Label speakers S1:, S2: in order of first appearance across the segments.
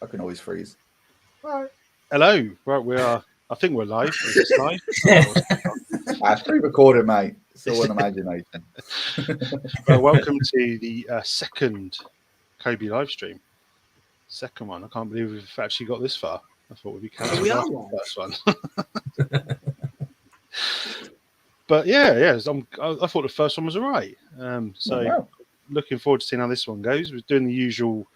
S1: I can always freeze.
S2: Right. Hello. Right, we are. I think we're live. Is this live?
S1: It's pre-recorded, mate. It's all an imagination.
S2: Well, welcome to the second Cobi live stream. Second one. I can't believe we've actually got this far. I thought we'd be cancelled after the first one. But yeah. I thought the first one was all right. Looking forward to seeing how this one goes. We're doing the usual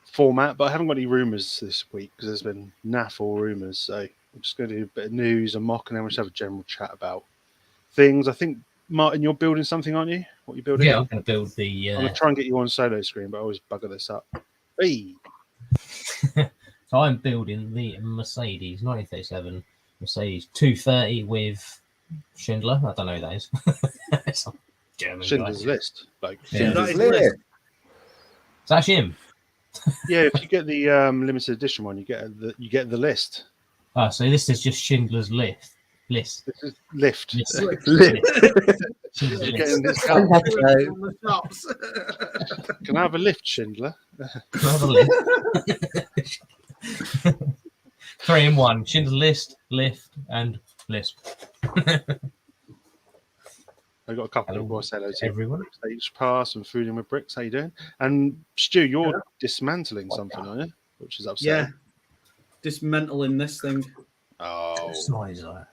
S2: format, but I haven't got any rumours this week because there's been naff all rumours. So I'm just going to do a bit of news and mock, and then we'll just have a general chat about things. I think, Martin, you're building something, aren't you? What are you building?
S3: Yeah, I'm going to build the...
S2: I'm going to try and get you on solo screen, but I always bugger this up. Hey!
S3: So I'm building the Mercedes 1937 Mercedes 230 with Schindler. I don't know who that is. It's German
S2: Schindler's List. Like,
S1: Schindler's List.
S3: Is that him?
S2: Yeah, if you get the limited edition one, you get the list.
S3: Oh, so this is just Schindler's List.
S2: This is lift.
S3: Schindler's
S2: Getting
S3: List.
S2: this Can I have a lift, Schindler?
S3: Can I have a lift? 3 in 1. Schindler's List, lift, and lisp.
S2: I've got a couple of voice hellos here.
S3: Everyone.
S2: Stage pass and food in with bricks. How you doing? And Stu, you're dismantling something, aren't you? Which is upsetting.
S4: Yeah. Dismantling this thing.
S2: Oh.
S3: Size that.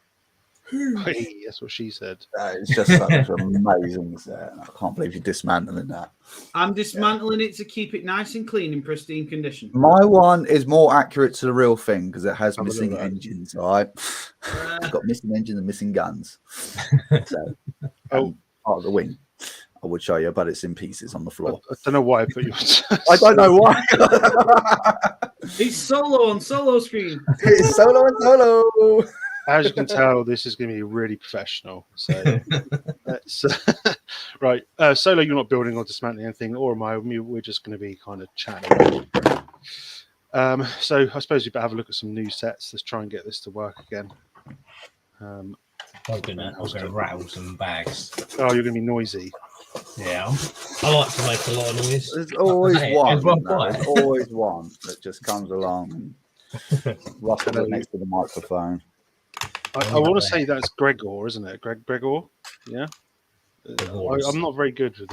S2: Hey, that's what she said.
S1: It's just such an amazing set. I can't believe you're dismantling that.
S4: I'm dismantling it to keep it nice and clean in pristine condition.
S1: My one is more accurate to the real thing because it has missing engines, all right? It's got missing engines and missing guns. So, part of the wing. I would show you, but it's in pieces on the floor.
S2: I don't know why I put you on.
S1: I don't know why.
S4: He's solo on solo screen.
S1: It's solo and solo.
S2: As you can tell, this is going to be really professional. So, let's, right. Solo, you're not building or dismantling anything, or am I? We're just going to be kind of chatting. So, I suppose we better have a look at some new sets. Let's try and get this to work again.
S3: I was going to rattle some bags.
S2: Oh, you're going to be noisy.
S3: Yeah, I like to make a lot of noise.
S1: There's always one.
S3: There's
S1: There's always one that just comes along and rustles next to the microphone.
S2: I want to say that's Gregor, isn't it? Gregor? Yeah. I'm not very good with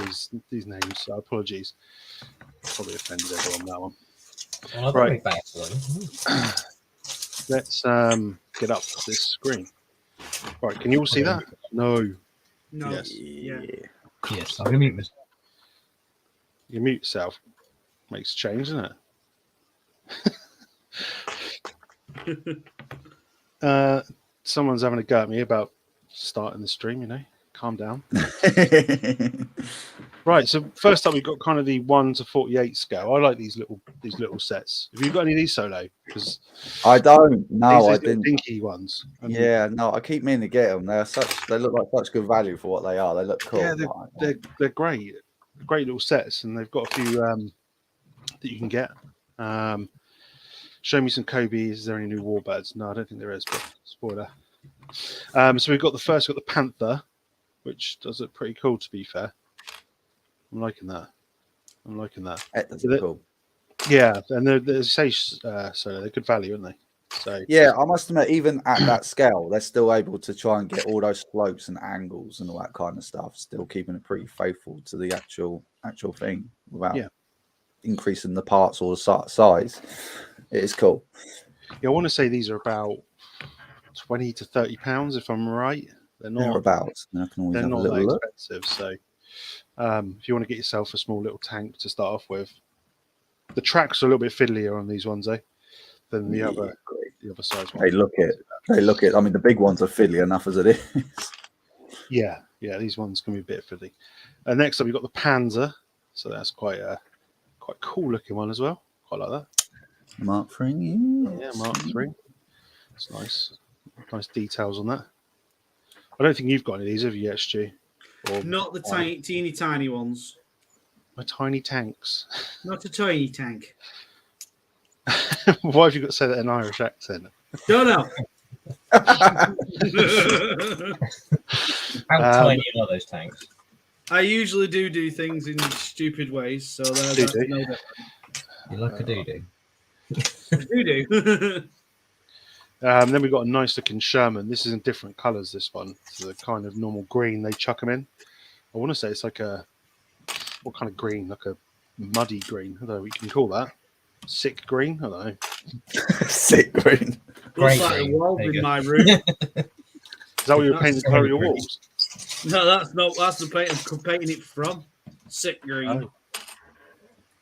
S2: these names, so apologies. Probably offended everyone on that one.
S3: Well,
S2: right. Let's get up to this screen. Right, can you all see that? No.
S4: Yes.
S3: Yeah. Yes, I'm going to mute myself.
S2: You mute yourself. Makes a change, doesn't it? Someone's having a go at me about starting the stream, Calm down. Right, so first up we've got kind of the 1 to 48 scale. I like these little sets. Have you got any of these, Solo? Because
S1: I don't. No, I didn't.
S2: Dinky ones.
S1: Yeah, no, I keep meaning to get them. They look like such good value for what they are. They look cool.
S2: Yeah, they're great. Great little sets, and they've got a few that you can get. Show me some Cobi. Is there any new Warbirds? No, I don't think there is, but spoiler. So we've got the Panther, which does look pretty cool, to be fair. I'm liking that.
S1: That's cool.
S2: Yeah, and they're so they're good value, aren't they? So
S1: yeah, I must admit, even at that scale, they're still able to try and get all those slopes and angles and all that kind of stuff. Still keeping it pretty faithful to the actual thing without increasing the parts or the size. It is cool.
S2: Yeah, I want to say these are about £20 to £30, if I'm right. They're not
S1: They're not
S2: that expensive. So if you want to get yourself a small little tank to start off with, the tracks are a little bit fiddlier on these ones, than the other size ones.
S1: They look it. I mean, the big ones are fiddly enough as it is.
S2: Yeah, these ones can be a bit fiddly. Next up, we've got the Panzer. So that's quite cool looking one as well. Quite like that.
S1: Mark III.
S2: Yeah, Mark III. It's nice. Nice details on that. I don't think you've got any of these, have you yet, Stu?
S4: Not the teeny ones.
S2: My tiny tanks.
S4: Not a tiny tank.
S2: Why have you got to say that in Irish accent?
S4: Don't know.
S3: How tiny are those tanks?
S4: I usually do things in stupid ways, so there's no difference.
S3: You like a doo-doo?
S4: Do.
S2: Then we've got a nice looking Sherman. This is in different colours, this one. It's the kind of normal green they chuck them in. I want to say it's like what kind of green? Like a muddy green. I don't know what you can call that. Sick green? I don't know.
S1: Sick green.
S3: Great
S4: Looks like a
S3: green.
S4: wall
S3: There you
S4: in
S3: go.
S4: my room.
S2: Is that what you're
S4: That's
S2: painting the colour of your
S3: very
S2: walls?
S4: No, that's not. That's the paint I'm painting it from. Sick green.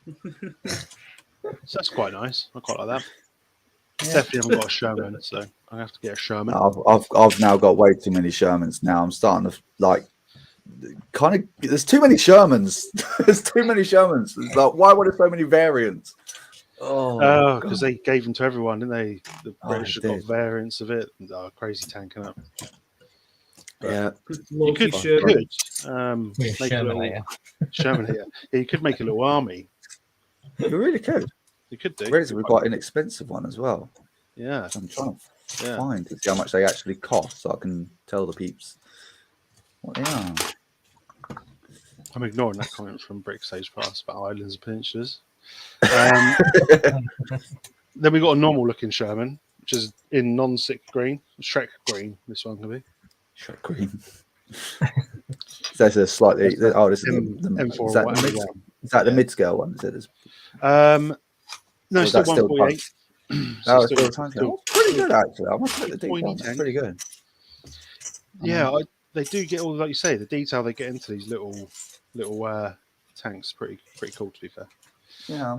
S2: So that's quite nice. I quite like that. Definitely haven't got a Sherman, so I have to get a Sherman.
S1: I've now got way too many Shermans. Now I'm starting to like kind of. There's too many Shermans. There's too many Shermans. It's like, why were there so many variants?
S2: Oh, because they gave them to everyone, didn't they? The British
S1: they
S2: have got
S1: did.
S2: variants of it. Oh, crazy tanking up.
S1: Yeah,
S2: You could,
S4: Loki shirt.
S2: make
S3: Sherman
S2: a little
S3: here.
S2: Sherman here. Yeah, you could make a little army.
S1: you really could.
S2: You could do.
S1: Relatively quite inexpensive one as well.
S2: Yeah.
S1: I'm trying to
S2: Yeah.
S1: find to see how much they actually cost, so I can tell the peeps what they are.
S2: I'm ignoring that comment from Brick Sage Pass about islands and peninsulas. Then we got a normal looking Sherman, which is in non-sick green, Shrek green. This one can be.
S1: Shrek green. That's a slightly. Oh, this is the
S2: M4
S1: is that,
S2: or
S1: the mid,
S2: whatever.
S1: is that the mid-scale one? Is it?
S2: No,
S1: Or
S2: it's
S1: is
S2: still
S1: that
S2: 148.
S1: Oh, it's still time scale. Oh, pretty good actually. I must look at the
S2: Pointy
S1: details. It's
S2: tank.
S1: pretty good.
S2: Yeah, they do get all, like you say, the detail they get into these little tanks. Pretty cool, to be fair.
S1: Yeah, I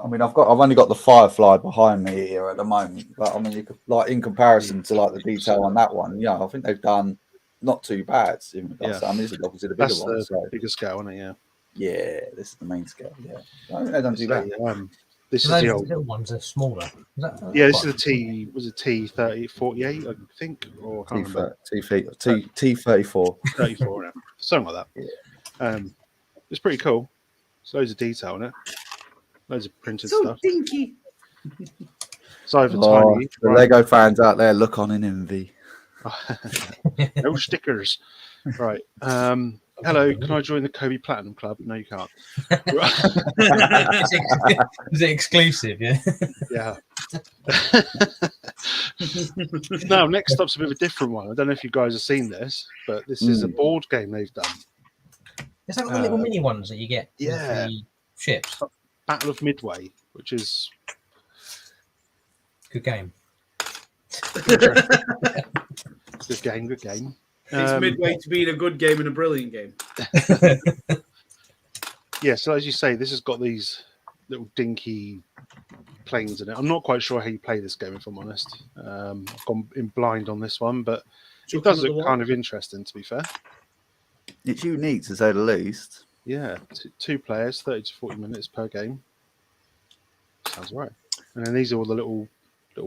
S1: mean, I've only got the Firefly behind me here at the moment, but I mean, you could like in comparison to like the detail on that one. Yeah, I think they've done not too bad. Even
S2: Yeah.
S1: I mean, this is obviously the bigger
S2: That's
S1: one.
S2: the
S1: So.
S2: bigger scale, isn't it? Yeah.
S1: Yeah, this is the main scale. Yeah, I think they've done too bad.
S2: This is
S3: Those
S2: the old.
S3: little ones are smaller.
S2: Yeah, this is the T. Was it T3048? I think, or I can't remember.
S1: T34.
S2: 34, yeah. Something like that.
S1: Yeah.
S2: It's pretty cool. There's loads of detail in it. Loads of printed
S4: So
S2: stuff.
S4: dinky.
S2: It's either
S1: Oh,
S2: tiny.
S1: the Lego fans out there, look on in envy.
S2: No stickers. Right. Hello, can I join the Cobi Platinum Club? No, you can't.
S3: Is it exclusive? Yeah.
S2: Yeah. Now, next up's a bit of a different one. I don't know if you guys have seen this, but this is a board game they've done.
S3: Is that the little mini ones that you get?
S2: Yeah.
S3: With the ships.
S2: Battle of Midway, which is
S3: Good game.
S2: good game.
S4: It's midway to being a good game and a brilliant game.
S2: Yeah, so as you say, this has got these little dinky planes in it. I'm not quite sure how you play this game, if I'm honest. I've gone in blind on this one, but it does look kind of interesting, to be fair.
S1: It's unique to say the least.
S2: Yeah, two players, 30 to 40 minutes per game. Sounds right. And then these are all the little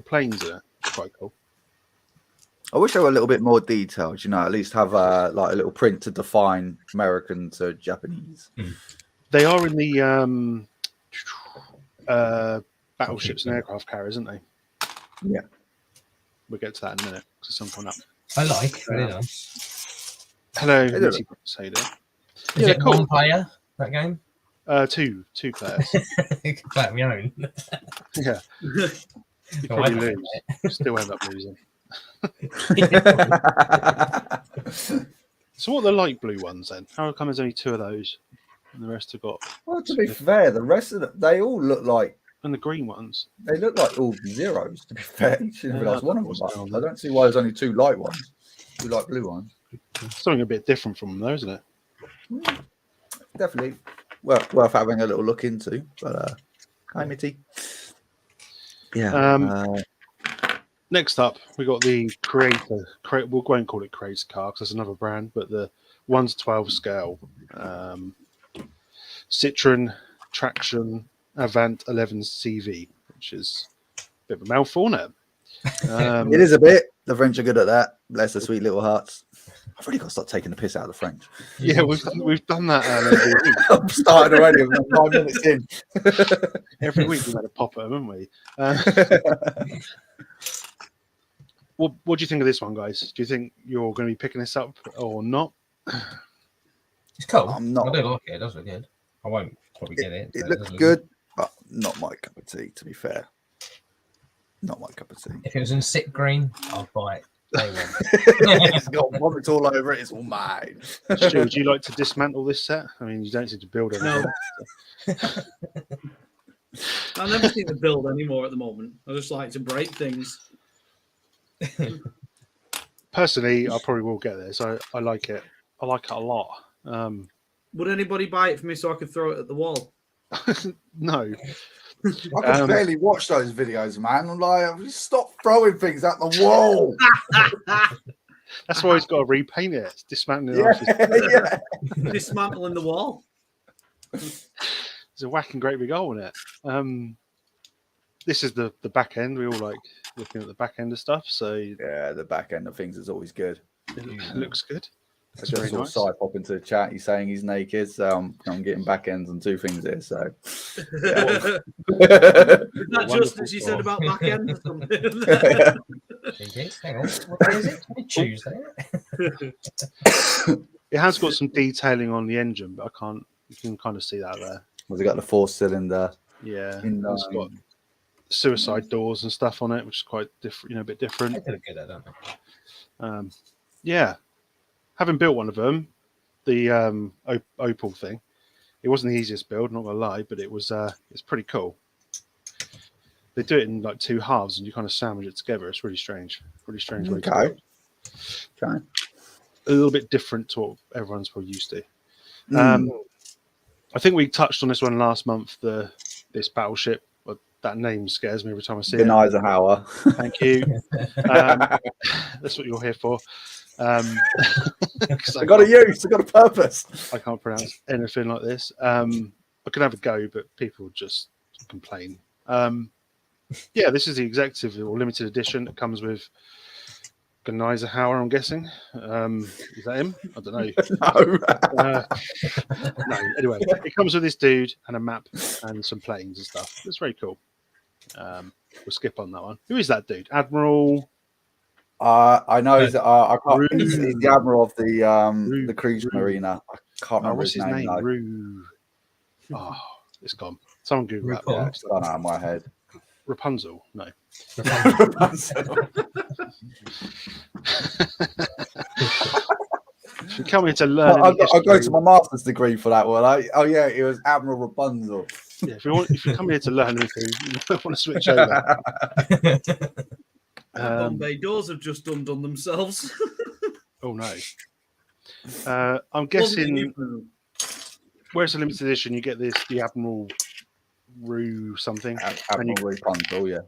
S2: planes in it. It's quite cool.
S1: I wish they were a little bit more detailed. You know, at least have like a little print to define American to Japanese.
S2: They are in the battleships and aircraft carriers, aren't they?
S1: Yeah.
S2: We'll get to that in a minute because it's something up.
S3: I like. Really nice.
S2: Hello,
S1: Hey, look.
S2: say that.
S3: Is it
S2: cool.
S3: one player, that game?
S2: Two players.
S3: You can play it on your own.
S2: Yeah. You
S3: Oh,
S2: probably
S3: I don't
S2: lose. You still end up losing. So what are the light blue ones then? How come there's only two of those and the rest have got?
S1: Well, to be fair, the rest of them, they all look like
S2: And the green ones?
S1: they look like all zeros. To be fair, you should have realised one of them.
S2: Yeah,
S1: But I don't see why there's only two light ones, two light blue ones.
S2: Something a bit different from them, though, isn't it?
S1: Definitely worth having a little look into. But hi, Mitty. Yeah.
S2: Next up, we got the Creator. We won't call it Creator car because that's another brand, but the 1/12 scale Citroen Traction Avant 11 CV, which is a bit of a mouthful, isn't it?
S1: It is a bit. The French are good at that. Bless their sweet little hearts. I've really got to start taking the piss out of the French.
S2: Yeah, we've done that every week.
S1: I've started already. I'm 5 minutes in.
S2: Every week we've had a pop at them, haven't we? What do you think of this one, guys? Do you think you're going to be picking this up or not?
S3: It's cool.
S1: I'm not.
S3: I do like it. It does look good. I won't probably get it.
S1: It
S3: but
S1: looks
S3: does look
S1: good, but not my cup of tea, to be fair. Not my cup of tea.
S3: If it was in sick green, I'd buy it. Day one.
S1: It's got vomit all over it. It's all mine.
S2: Stu, would you like to dismantle this set? I mean, you don't need to build anything.
S4: No. I never seem to build anymore at the moment. I just like to break things.
S2: Personally, I probably will get this. I like it. I like it a lot.
S4: Would anybody buy it for me so I could throw it at the wall?
S2: No.
S1: I can barely watch those videos, man. I'm like, stop throwing things at the wall.
S2: That's why he's got to repaint it. It's dismantling it.
S1: Yeah.
S4: Dismantling the wall.
S2: There's a whacking great big hole in it. This is the back end. We all like looking at the back end of stuff. So
S1: Yeah, the back end of things is always good.
S2: it looks good. That's
S1: Just
S2: very
S1: saw
S2: nice.
S1: Sai pop into the chat. He's saying he's naked, so I'm getting back ends on 2 things here. So
S4: Is that just as you said about back end or something?
S3: Hang on. What day is it? Tuesday.
S2: It has got some detailing on the engine, but I can't. You can kind of see that there.
S1: has it got the 4-cylinder?
S2: Yeah,
S1: It's
S2: got suicide doors and stuff on it, which is quite different. A bit different.
S3: They look good, don't they?
S2: Yeah, having built one of them, the Opal thing, it wasn't the easiest build, not gonna lie, but it was. It's pretty cool. They do it in like 2 halves, and you kind of sandwich it together. It's really strange. Really strange way to do it.
S1: Okay.
S2: A little bit different to what everyone's probably used to. I think we touched on this one last month. This battleship. That name scares me every time I see it.
S1: Eisenhower.
S2: Thank you. That's what you're here for.
S1: I got a use. I got a purpose.
S2: I can't pronounce anything like this. I can have a go, but people just complain. Yeah, this is the executive or limited edition. It comes with Eisenhower, I'm guessing. Is that him? I don't know.
S1: No.
S2: No. Anyway, it comes with this dude and a map and some planes and stuff. It's very cool. We'll skip on that one. Who is that dude? Admiral?
S1: I know. I can't. He's the admiral of the cruise marina. I can't remember
S2: What's
S1: his
S2: his name?
S1: name.
S2: Oh, it's gone. Someone Google that.
S1: Yeah, it's gone out of my head.
S2: Rapunzel? No. If you come here to learn,
S1: I'll go to my master's degree for that one. Yeah, it was Admiral Rapunzel.
S2: Yeah, if you come here to learn anything, you don't want to switch over.
S4: Bombay doors have just undone themselves.
S2: Oh no. I'm guessing where it's a limited edition, you get the Admiral Rue something.
S1: Admiral Rapunzel, yeah.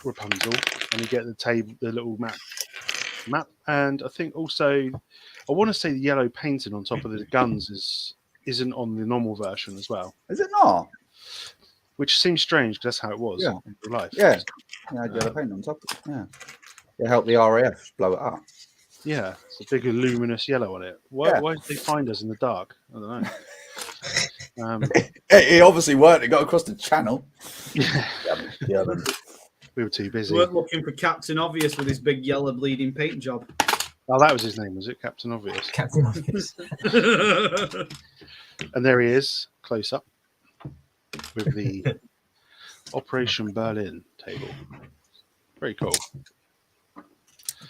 S2: Rapunzel, and you get the little map, and I think also I want to say the yellow painting on top of the guns isn't on the normal version as well.
S1: Is it not?
S2: Which seems strange because that's how it was
S1: Yeah.
S2: in real life.
S1: Yeah. Yeah, yellow paint on top. Yeah. It helped the RAF blow it up.
S2: Yeah, it's a big luminous yellow on it. Why did they find us in the dark? I don't know.
S1: It obviously worked. It got across the channel.
S2: Yeah,
S1: Yeah.
S2: we were too busy.
S4: We weren't looking for Captain Obvious with his big yellow bleeding paint job.
S2: Oh, that was his name, was it? Captain Obvious.
S3: Captain Obvious.
S2: And there he is, close up, with the Operation Berlin table. Very cool.
S1: I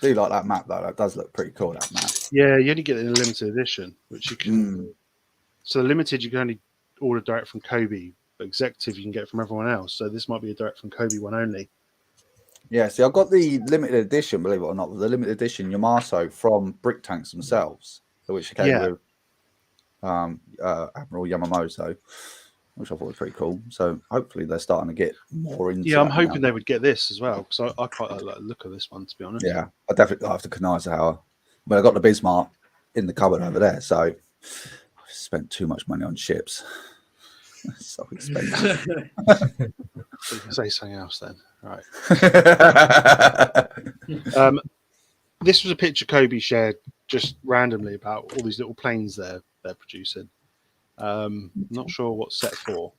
S1: do like that map, though. That does look pretty cool, that map.
S2: Yeah, you only get it in a limited edition, which you can. So the limited you can only order direct from Cobi, but executive you can get from everyone else. So this might be a direct from Cobi one only.
S1: Yeah, see, I got the limited edition, believe it or not, the limited edition Yamato from Brick Tanks themselves, which came with Admiral Yamamoto, which I thought was pretty cool. So hopefully they're starting to get more into.
S2: Yeah, I'm hoping they would get this as well because I quite like the look of this one, to be honest.
S1: Yeah, I definitely like the Knizer. But I got the Bismarck in the cupboard over there, so I spent too much money on ships. So expensive.
S2: So you can say something else then. Right. This was a picture Cobi shared just randomly about all these little planes they're producing. Not sure what set for,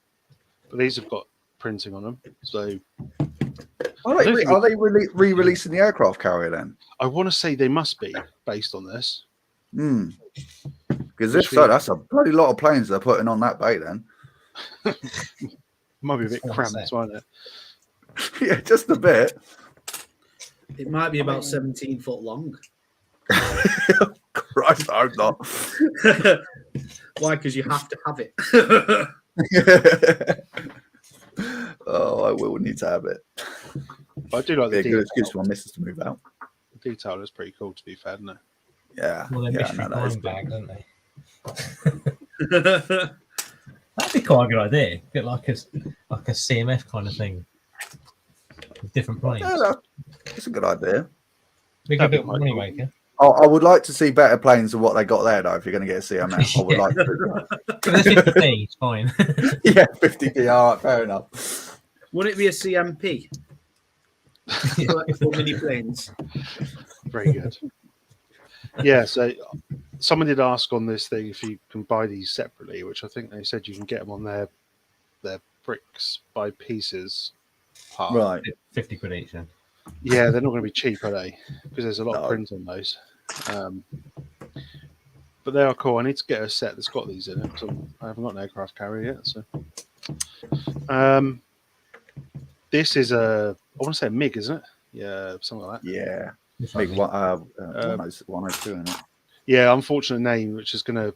S2: but these have got printing on them. So
S1: are they re-releasing the aircraft carrier then?
S2: I want to say they must be based on this.
S1: Because if so, that's a bloody lot of planes they're putting on that bay then.
S2: Might be a bit cramped, won't it?
S1: Yeah, just a bit.
S4: It might be about 17 foot long.
S1: Christ, I hope not.
S4: Why? Because you have to have it.
S1: Oh, I will need to have it.
S2: I do like the
S1: Good
S2: detail.
S1: excuse for my missus to move out.
S2: The detail is pretty cool, to be fair, isn't it?
S1: Yeah.
S3: Well, they're
S1: Yeah,
S3: mystery
S1: no, that is
S3: crime
S1: good.
S3: bags, aren't they? That'd be quite a good idea. Get like a CMF kind of thing with different planes.
S1: Yeah, that's a good idea.
S3: Big
S2: That'd be
S3: bit of
S2: quite
S3: money
S2: cool.
S3: maker.
S1: I would like to see better planes than what they got there, though. If you're going to get a CMF, I would
S3: Yeah.
S1: like to.
S3: If there's 50p, it's fine.
S1: Yeah, 50p. All right, fair enough.
S4: Would it be a CMP? For mini planes.
S2: Very good. Yeah, so someone did ask on this thing if you can buy these separately, which I think they said you can get them on their bricks by pieces part.
S1: Right.
S3: 50 quid each then.
S2: Yeah, they're not going to be cheap, are they? Because there's a lot of
S1: No.
S2: print on those. But they are cool. I need to get a set that's got these in it. So I haven't got an aircraft carrier yet. So this is I want to say a MiG, isn't it? Yeah, something like that.
S1: Yeah.
S3: It's
S1: Big
S3: like-
S1: 102 in it.
S2: Yeah, unfortunate name, which is going to,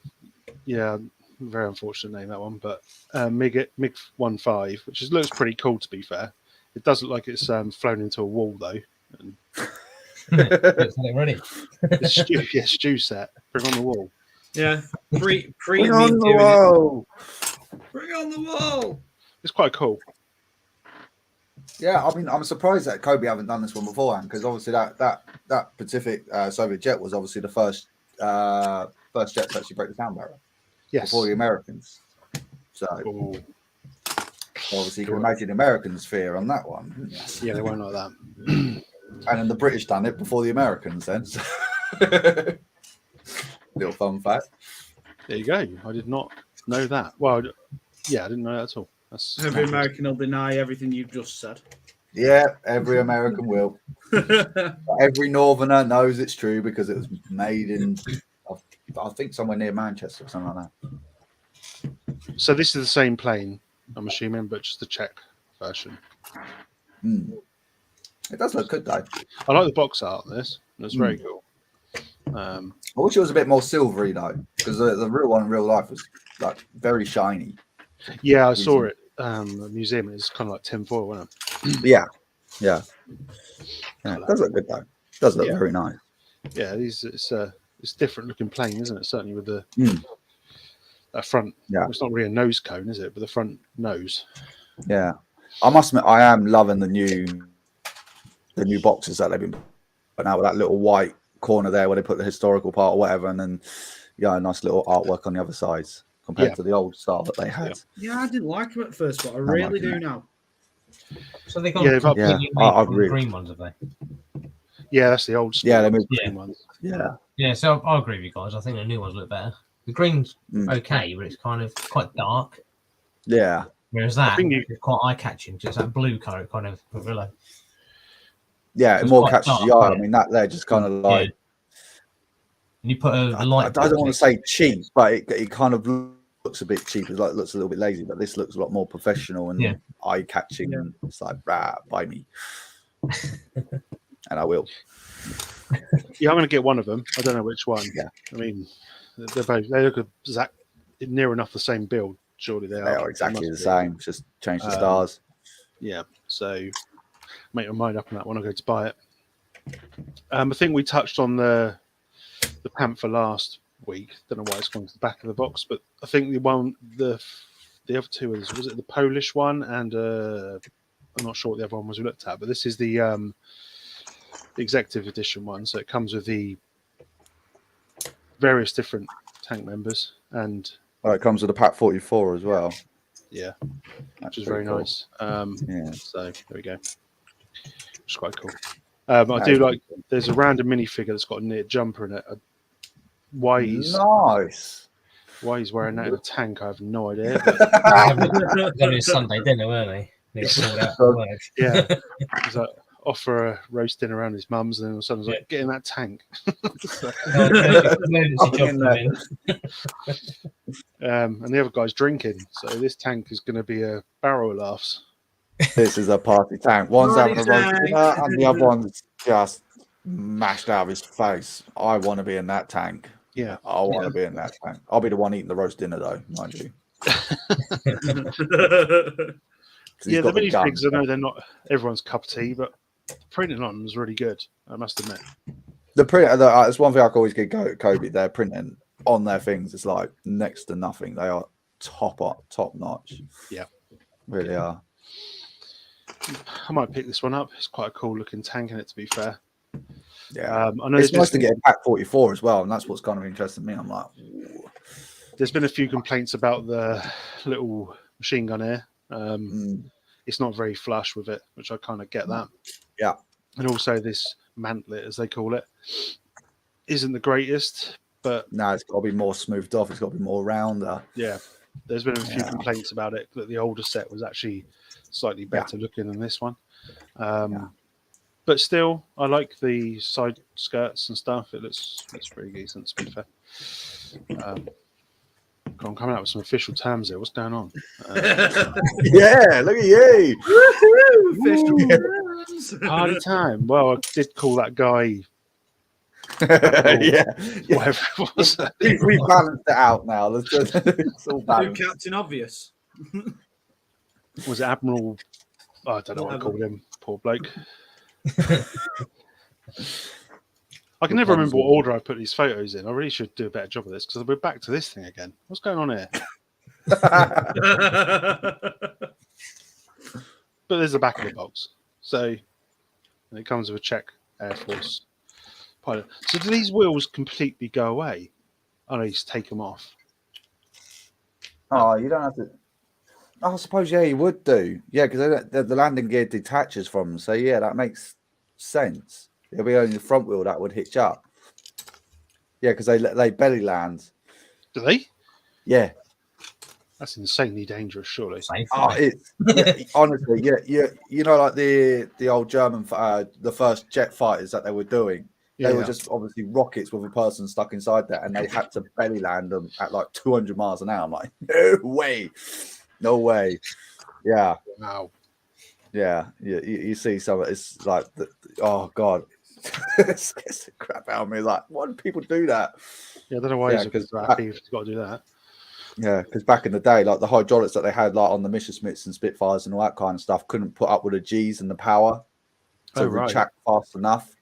S2: very unfortunate name, that one. But MiG 15, which looks pretty cool, to be fair. It does look like it's flown into a wall, though. And
S3: It's like ready.
S2: it's Stu set. Bring on the wall.
S4: Yeah. Pre
S1: Bring
S4: me
S1: on the
S4: doing it.
S1: wall.
S4: Bring on the wall.
S2: It's quite cool.
S1: Yeah, I mean, I'm surprised that Cobi haven't done this one beforehand, because obviously that Pacific Soviet jet was obviously the first jet to actually break the sound barrier
S2: Yes.
S1: before the Americans. So
S2: Ooh.
S1: obviously you can imagine the Americans' fear on that one. Yes.
S2: Yeah, they won't like that.
S1: And then the British done it before the Americans then. So. Little fun fact.
S2: There you go. I did not know that. Well, yeah, I didn't know that at all. That's
S4: Every American will deny everything you've just said.
S1: Yeah, every American will. Every Northerner knows it's true because it was made in, I think, somewhere near Manchester or something like that.
S2: So this is the same plane, I'm assuming, but just the Czech version.
S1: Mm. It does look good though.
S2: I like the box art on this. It's very cool.
S1: I wish it was a bit more silvery though, because the real one in real life was like very shiny.
S2: Yeah, I saw it. At the museum. It's kind of like tinfoil, wasn't it?
S1: Yeah. It does look good though. It does look very nice.
S2: Yeah, it's different looking plane, isn't it? Certainly with the that front.
S1: Yeah.
S2: Well, it's not really a nose cone, is it? But the front nose.
S1: Yeah. I must admit, I am loving the new boxes that they've been putting out with that little white corner there where they put the historical part or whatever, and then a nice little artwork on the other sides compared to the old style that they had.
S4: Yeah, I didn't like them at first, but I really do now.
S3: So they got
S2: Yeah,
S1: I really-
S3: green ones, have they?
S2: Yeah, that's the old school.
S1: Yeah, they moved.
S2: green ones.
S1: Yeah.
S3: Yeah, so I agree with you guys. I think the new ones look better. The green's okay, but it's kind of quite dark.
S1: Yeah.
S3: Whereas that
S2: think
S3: is quite eye-catching. Just that blue colour kind of really.
S1: Yeah, it
S3: It's
S1: more
S3: quite
S1: catches
S3: dark,
S1: the eye. I
S3: yeah.
S1: mean, that there just kind of like,
S3: And you put a
S1: I
S3: light.
S1: don't want to say cheap, but it kind of looks a bit cheap. It looks a little bit lazy, but this looks a lot more professional and eye-catching.
S4: Yeah.
S1: And it's like, buy me. And I will.
S2: Yeah, I'm going to get one of them. I don't know which one.
S1: Yeah.
S2: I mean, they look near enough the same build. Surely they are.
S1: They are exactly the
S2: must be.
S1: same. Just change the stars.
S2: Yeah. So make your mind up on that when I go to buy it. I think we touched on the Panther last week. Don't know why it's gone to the back of the box, but I think the other two was it the Polish one and I'm not sure what the other one was we looked at, but this is the executive edition one. So it comes with the various different tank members and
S1: It comes with a Pat 44 as well.
S2: yeah,
S1: That's
S2: which is
S1: pretty
S2: very
S1: cool.
S2: nice.
S1: Yeah.
S2: So there we go. It's quite cool. I do like. There's a random minifigure that's got a knit jumper in it. Why he's
S1: Nice.
S2: wearing that in a tank, I have no idea. But
S3: It's only a Sunday dinner, weren't they? They sorted out for work.
S2: yeah, he's like off for a roast dinner around his mum's, and then all of a sudden he's like, "Get in that tank."
S3: Emergency job come in.
S2: And the other guy's drinking, so this tank is going to be a barrel of laughs.
S1: This is a party tank. One's
S4: Party
S1: having a roast
S4: tank.
S1: dinner, and the other one's just mashed out of his face. I want to be in that tank.
S2: Yeah.
S1: I want to be in that tank. I'll be the one eating the roast dinner, though, mind you.
S2: Yeah, the minifigs, I know they're not everyone's cup of tea, but the printing on them is really good, I must admit.
S1: The print, it's one thing I can always get Cobi. Their printing on their things is like next to nothing. They are top notch.
S2: Yeah.
S1: Really are.
S2: I might pick this one up. It's quite a cool looking tank in it, to be fair.
S1: Yeah,
S2: I know
S1: it's nice to get a pack 44 as well, and that's what's kind of interesting me. I'm like, ooh.
S2: There's been a few complaints about the little machine gun here. It's not very flush with it, which I kind of get that.
S1: Yeah.
S2: And also this mantlet, as they call it, isn't the greatest, but
S1: no, it's got to be more smoothed off. It's got to be more rounder.
S2: Yeah, there's been a few complaints about it, that the older set was actually slightly better looking than this one. But still, I like the side skirts and stuff. It looks pretty decent, to be fair. I'm coming out with some official terms here. What's going on?
S1: Yeah, look at you.
S2: Party time. Well, I did call that guy. Whatever it was.
S1: We balanced it out now. It's all balanced.
S4: Captain Obvious.
S2: Was it Admiral? Oh, I don't know what I called him. Poor bloke. I can never remember what order I put these photos in. I really should do a better job of this, because we're back to this thing again. What's going on here? But there's the back of the box. So, and it comes with a Czech Air Force pilot. So do these wheels completely go away? Oh, no, you just take them off.
S1: Oh, you don't have to. I suppose, yeah, you would do. Yeah, because the landing gear detaches from them. So, yeah, that makes sense. It'll be only the front wheel that would hitch up. Yeah, because they belly land.
S2: Do they?
S1: Yeah.
S2: That's insanely dangerous, surely.
S1: Honestly, you know, like the old German, the first jet fighters that they were doing. They were just obviously rockets with a person stuck inside there, and they had to belly land them at like 200 miles an hour. I'm like, no way. Yeah.
S2: Wow.
S1: Yeah. You see some of it's like, oh God. It scares the crap out of me. Like, why do people do that?
S2: Yeah, I don't know why he's happy if he's got to do that.
S1: Yeah, because back in the day, like the hydraulics that they had, like on the Messerschmitts and Spitfires and all that kind of stuff, couldn't put up with the G's and the power to retract fast enough.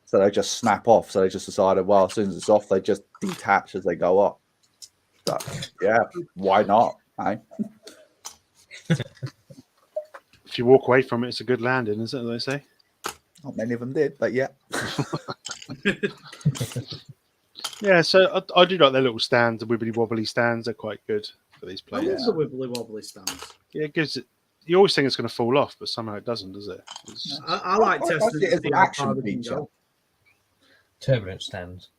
S1: So they just snap off. So they just decided, well, as soon as it's off, they just detach as they go up. So, yeah, why not? Eh?
S2: If you walk away from it, it's a good landing, isn't it? They say.
S1: Not many of them did, but yeah.
S2: Yeah, so I do like their little stands, the wibbly wobbly stands. They're quite good for these
S4: I
S2: players.
S4: love the wibbly wobbly stands.
S2: Yeah, it gives it. You always think it's going to fall off, but somehow it doesn't, does it?
S4: I like testing
S1: it as an action feature.
S3: Turbulent stands.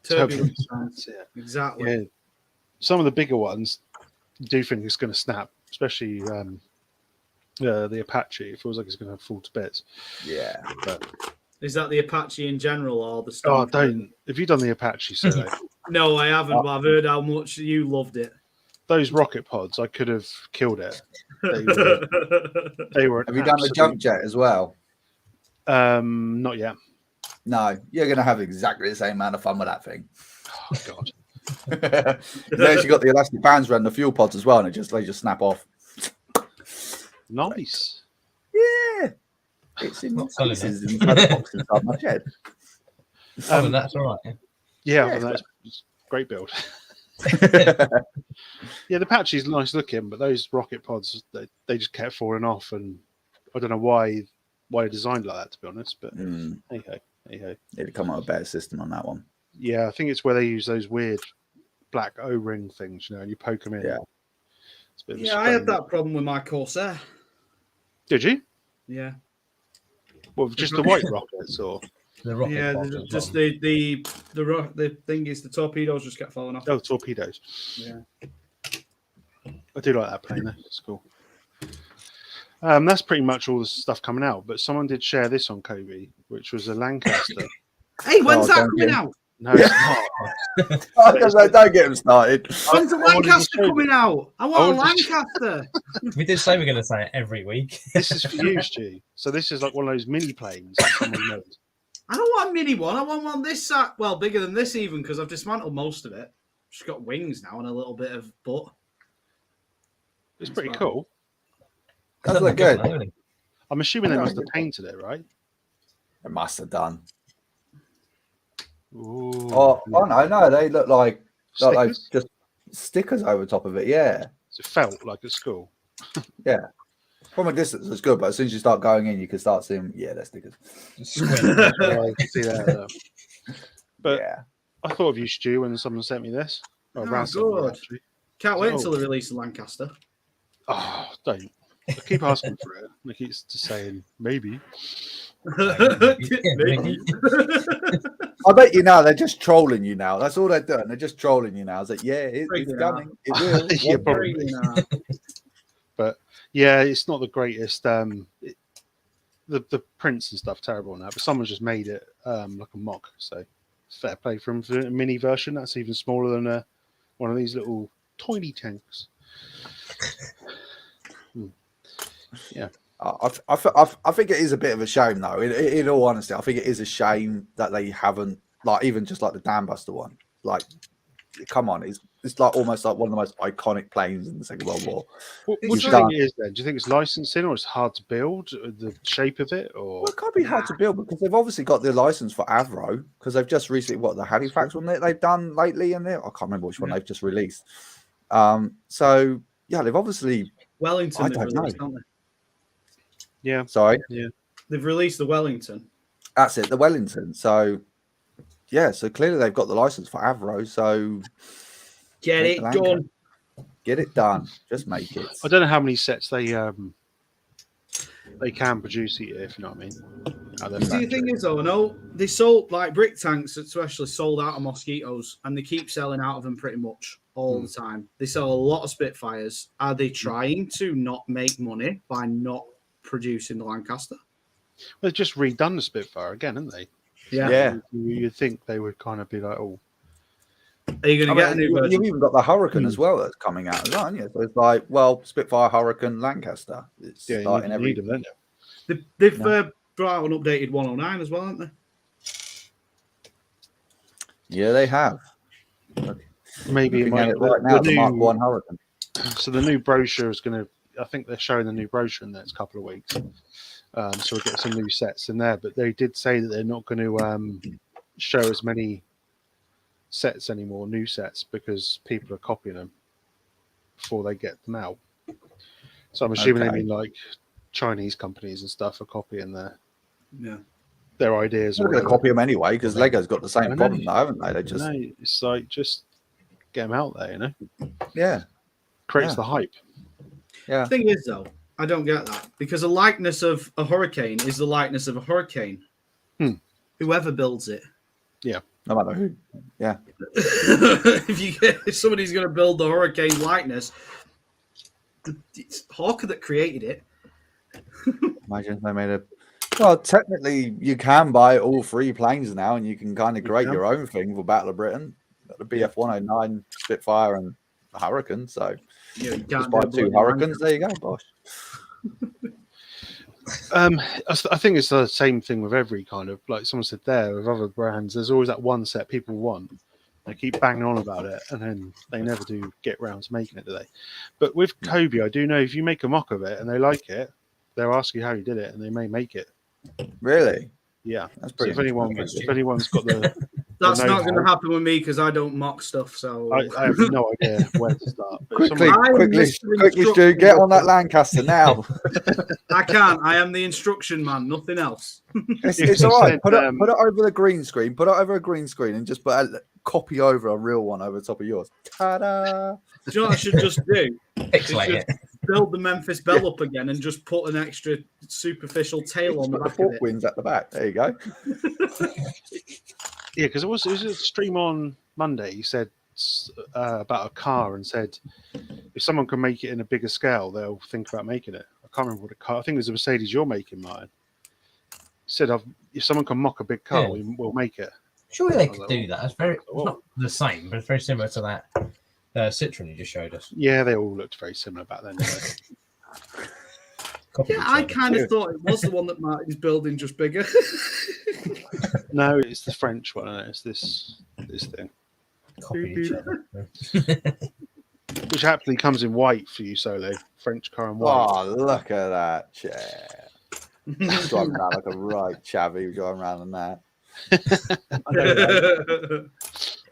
S4: Turbulent stands, yeah, exactly.
S2: Yeah. Some of the bigger ones do think it's going to snap, especially the Apache. It feels like it's going to fall to bits.
S1: Yeah.
S2: But
S4: is that the Apache in general or the
S2: Storm?
S4: Storm?
S2: Oh, don't. Have you done the Apache survey?
S4: No, I haven't, but I've heard how much you loved it.
S2: Those rocket pods, I could have killed it. They were.
S1: Have you done the jump jet as well?
S2: Not yet.
S1: No, you're going to have exactly the same amount of fun with that thing.
S2: Oh God.
S1: You've actually got the elastic bands around the fuel pods as well, and they just snap off.
S2: Nice.
S1: Yeah. It's in pieces inside the box inside my shed.
S3: That's all right.
S2: Yeah, that's great build. Yeah, the Apache's nice looking, but those rocket pods, they just kept falling off, and I don't know why they designed like that, to be honest. But hey ho.
S1: They'd come up with a better system on that one.
S2: Yeah, I think it's where they use those weird black O-ring things, and you poke them in.
S1: Yeah.
S2: It's a bit of a
S4: Yeah, I had that problem with my Corsair.
S2: Did you?
S4: Yeah.
S2: Well, just the white rockets, or
S3: The rocket
S4: Yeah,
S3: pods as
S4: just
S3: well.
S4: the thing is the torpedoes just kept falling off.
S2: oh, torpedoes.
S4: Yeah.
S2: I do like that plane. Though. It's cool. That's pretty much all the stuff coming out. But someone did share this on Cobi, which was a Lancaster.
S4: Hey, when's that
S1: don't
S4: coming
S1: you?
S4: out?
S2: No, it's not.
S1: Don't get him started.
S4: When's the
S2: I wanted to
S4: Lancaster
S2: show you.
S4: coming out? I
S2: I
S4: want a
S2: wanted to-
S4: Lancaster.
S3: We did say we're going to say it every week.
S2: This is for you, Stu. So this is like one of those mini planes that someone made.
S4: I don't want a mini one. I want one this size. Well, bigger than this even because I've dismantled most of it. Just got wings now and a little bit of butt.
S2: It's pretty cool.
S1: Does look good.
S2: I'm assuming they
S1: I know,
S2: must have
S1: yeah.
S2: painted it, right?
S1: It must have done.
S2: Ooh.
S1: Oh no, they look like
S2: Stickers?
S1: just stickers over top of it. Yeah,
S2: It felt like at school.
S1: yeah. From a distance, it's good, but as soon as you start going in, you can start seeing. Yeah, they're stickers.
S2: Yeah, I can see that. But
S1: yeah,
S2: I thought of you, Stu, when someone sent me this.
S4: Oh,
S2: Ran something,
S4: good.
S2: actually.
S4: Can't wait
S2: Oh.
S4: until they release the Lancaster.
S2: Oh, don't. I keep asking for it. I keep just saying maybe.
S4: Maybe.
S1: I bet you now they're just trolling you now. That's all they're doing. They're just trolling you now. It's like, yeah, it's
S4: Freaking
S1: coming. It will.
S2: Yeah,
S1: One
S2: probably.
S1: day.
S2: But yeah, it's not the greatest. The prints and stuff terrible now, but someone's just made it like a mock. So fair play for him for a mini version. That's even smaller than one of these little tiny tanks. Yeah.
S1: I think it is a bit of a shame, though. In all honesty, I think it is a shame that they haven't, like, even just like the Dam Buster one. Like, come on, it's like almost like one of the most iconic planes in the Second World War.
S2: What do
S1: It's
S2: you
S1: done.
S2: think it is then? Do you think it's licensing or it's hard to build? The shape of it, or
S1: Well, it can't be hard to build because they've obviously got the license for Avro because they've just recently the Halifax one that they've done lately, and I can't remember which one they've just released. So yeah, they've obviously.
S4: Wellington,
S1: I
S4: they've
S1: don't
S4: released,
S1: know.
S4: haven't
S2: yeah,
S1: Sorry,
S4: they? They've released the Wellington.
S1: that's it, the Wellington. So yeah, so clearly they've got the license for Avro. So
S4: Get
S1: Make
S4: it
S1: the Lancaster.
S4: done.
S1: get it done. Just make it.
S2: I don't know how many sets they can produce each year, if you know what I mean. How they're
S4: See, the thing
S2: factoring.
S4: is, though, no, they sold like brick tanks, especially sold out of mosquitoes, and they keep selling out of them pretty much all the time. They sell a lot of Spitfires. Are they trying to not make money by not producing the Lancaster?
S2: They've just redone the Spitfire again, haven't they?
S1: Yeah.
S2: You'd think they would kind of be like, oh,
S4: Are you going to get a new version?
S1: You've even got the Hurricane as well that's coming out as well, haven't you? So it's like, well, Spitfire, Hurricane, Lancaster. It's
S2: yeah,
S1: starting
S2: you
S1: every.
S2: need them, don't you?
S4: They've brought out an updated 109 as well, haven't they?
S1: Yeah, they have.
S2: Maybe it
S1: Looking at
S2: might,
S1: it right now, the Mark
S2: new,
S1: One Hurricane.
S2: so the new brochure is going to. I think they're showing the new brochure in the next couple of weeks. So we'll get some new sets in there. But they did say that they're not going to show as many sets anymore, new sets, because people are copying them before they get them out. So I'm assuming they mean like Chinese companies and stuff are copying their ideas.
S1: They're
S2: or
S1: going to
S2: whatever.
S1: copy them anyway because Lego's got the
S2: I
S1: same
S2: know.
S1: problem, though, haven't they? They just
S2: No, it's like just get them out there, you know.
S1: yeah.
S2: Creates
S1: Yeah.
S2: the hype.
S1: Yeah.
S4: The thing is, though, I don't get that because a likeness of a hurricane is the likeness of a hurricane. Whoever builds it.
S1: No matter who. Yeah.
S4: if somebody's going to build the hurricane likeness, it's Hawker that created it.
S1: Imagine if they made a. Well, technically, you can buy all three planes now, and you can kind of create your own thing for Battle of Britain. Got the BF 109 Spitfire and the Hurricane. So
S4: You can't
S1: just buy
S4: do a
S1: two
S4: bloody
S1: Hurricanes. There you go, boss.
S2: I think it's the same thing with every kind of, like someone said there, with other brands. There's always that one set people want. They keep banging on about it, and then they never do get round to making it, do they? But with Cobi, I do know if you make a mock of it and they like it, they'll ask you how you did it, and they may make it.
S1: Really?
S2: Yeah.
S1: That's
S2: So
S1: pretty.
S2: if anyone's got the,
S4: That's
S2: the
S4: not going to
S2: know-how,
S4: happen with me because I don't mock stuff. So
S2: I have no idea where to start. But if
S1: Quickly,
S2: someone-
S4: I am
S1: quickly,
S4: Mr.
S1: quickly, Stu,
S4: Instruction.
S1: get on that Lancaster now.
S4: I can't. I am the instruction man. Nothing else.
S1: It's
S2: If
S1: all
S2: you
S1: right.
S2: said,
S1: Put it over the green screen. Put it over a green screen and just put a copy over a real one over the top of yours. Ta-da!
S4: Do you know what I should just do?
S3: Pixelate it.
S4: Build the Memphis Belle up again and just put an extra superficial tail on the
S1: Put the
S4: back of
S1: fork
S4: it.
S1: wings at the back. There you go.
S2: Yeah, because it was a stream on Monday. He said about a car and said if someone can make it in a bigger scale, they'll think about making it. I can't remember what a car. I think there's a Mercedes you're making, Martin. He said if someone can mock a big car,
S3: Yeah.
S2: we'll make it.
S3: Surely they could do that. It's not the same, but it's very similar to that Citroen you just showed us.
S2: Yeah, they all looked very similar back then.
S4: Yeah, I kind of thought it was the one that Martin's building, just bigger.
S2: No, it's the French one. It's this thing.
S3: Copy each other.
S2: Which happily comes in white for you, Solo. French car in white.
S1: Oh, look at that chair. Driving around like a right chavvy, driving around in that.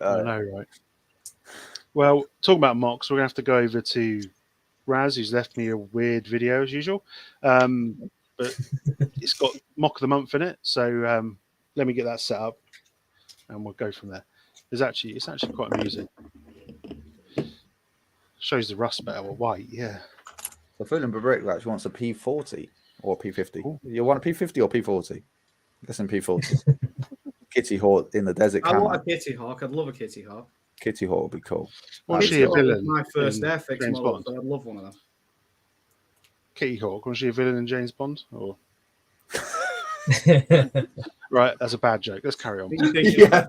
S2: I know, right? Well, talking about mocks, we're going to have to go over to Raz, who's left me a weird video as usual. But it's got mock of the month in it. So let me get that set up and we'll go from there. It's actually quite amusing. Shows the rust better with white, yeah.
S1: So Fulham Brick actually wants a P40 or a P50. Ooh. You want a P50 or P40? Listen, P40. Kitty Hawk in the desert.
S4: I want a Kitty Hawk. I'd love a Kitty Hawk.
S1: Kitty Hawk would be cool.
S2: Was she a villain?
S4: My first Airfix model, so I'd love one of them.
S2: Kitty Hawk, was she a villain in James Bond? Or right, that's a bad joke. Let's carry on.
S1: Yeah.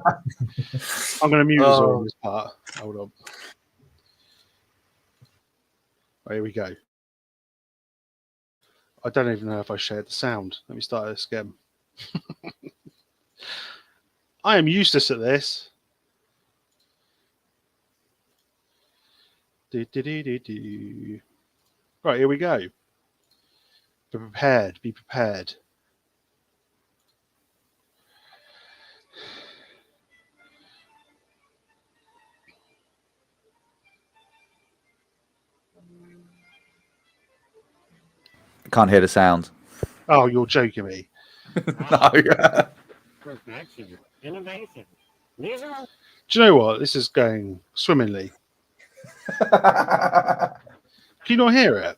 S2: I'm going to mute us all on this part. Hold on. Oh, here we go. I don't even know if I shared the sound. Let me start this again. I am useless at this. Right, here we go. Be prepared. Be prepared.
S1: I can't hear the sound.
S2: Oh, you're joking me.
S1: No.
S5: Innovation.
S2: Do you know what? This is going swimmingly. Can you not hear it?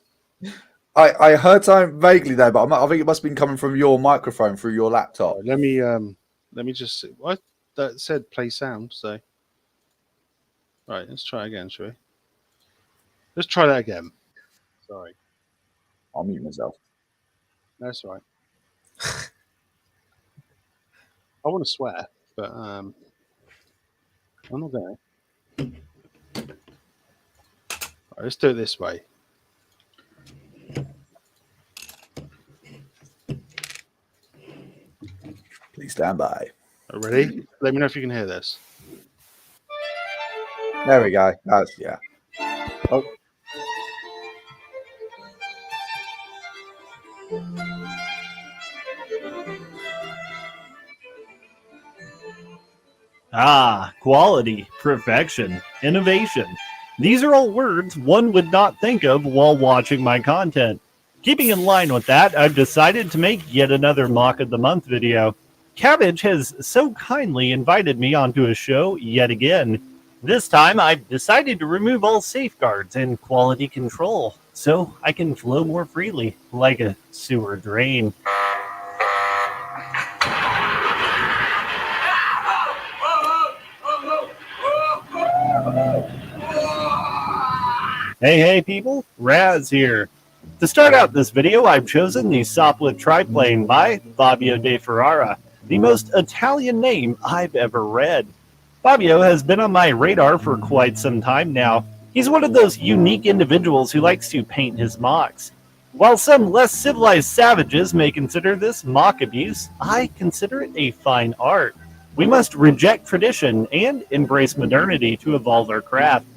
S1: I heard something vaguely there, but I think it must have been coming from your microphone through your laptop.
S2: Let me just see. What that said play sound, so right, let's try again, shall we? Let's try that again. Sorry.
S1: I'll mute myself.
S2: That's right. I want to swear, but I'm not going. Right, let's do it this way.
S1: Please stand by.
S2: Ready? Let me know if you can hear this.
S1: There we go. That's yeah. Oh.
S5: Ah, quality, perfection, innovation. These are all words one would not think of while watching my content. Keeping in line with that, I've decided to make yet another Mock of the Month video. Cabbage has so kindly invited me onto his show yet again. This time, I've decided to remove all safeguards and quality control, so I can flow more freely, like a sewer drain. Hey people, Raz here. To start out this video, I've chosen the Sopwith Triplane by Fabio de Ferrara, the most Italian name I've ever read. Fabio has been on my radar for quite some time now. He's one of those unique individuals who likes to paint his mocks. While some less civilized savages may consider this mock abuse, I consider it a fine art. We must reject tradition and embrace modernity to evolve our craft.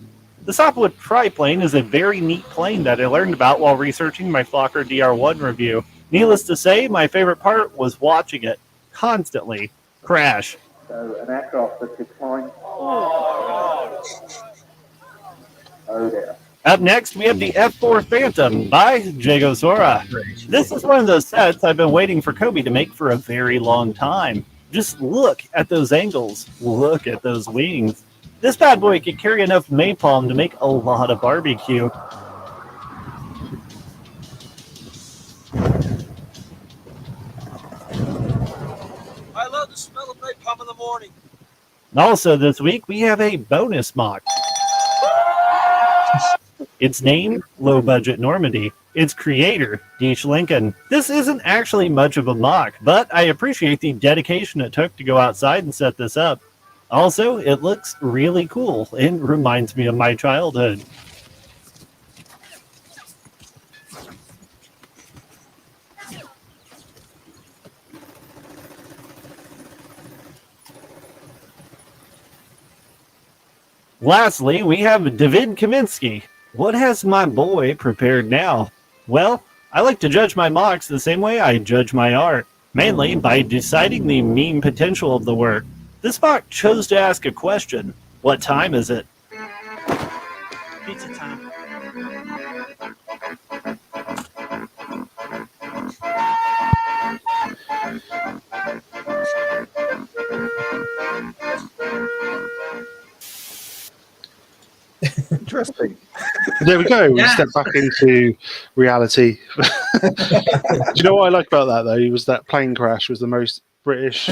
S5: The Sopwith Triplane is a very neat plane that I learned about while researching my Fokker DR1 review. Needless to say, my favorite part was watching it constantly crash.
S6: So an aircraft that declined. Oh dear.
S5: Up next, we have the F4 Phantom by Jago Sora. This is one of those sets I've been waiting for Cobi to make for a very long time. Just look at those angles. Look at those wings. This bad boy could carry enough napalm to make a lot of barbecue.
S7: I love the smell of napalm in the morning.
S5: Also this week, we have a bonus mock. It's named Low Budget Normandy. its creator, Deesh Lincoln. This isn't actually much of a mock, but I appreciate the dedication it took to go outside and set this up. Also, it looks really cool and reminds me of my childhood. Lastly, we have David Kaminsky. What has my boy prepared now? Well, I like to judge my mocks the same way I judge my art, mainly by deciding the meme potential of the work. This mock chose to ask a question. What time is it?
S7: Pizza time.
S1: Interesting.
S2: There we go. We
S4: Yeah.
S2: step back into reality. Do you know what I like about that though? Was that plane crash was the most British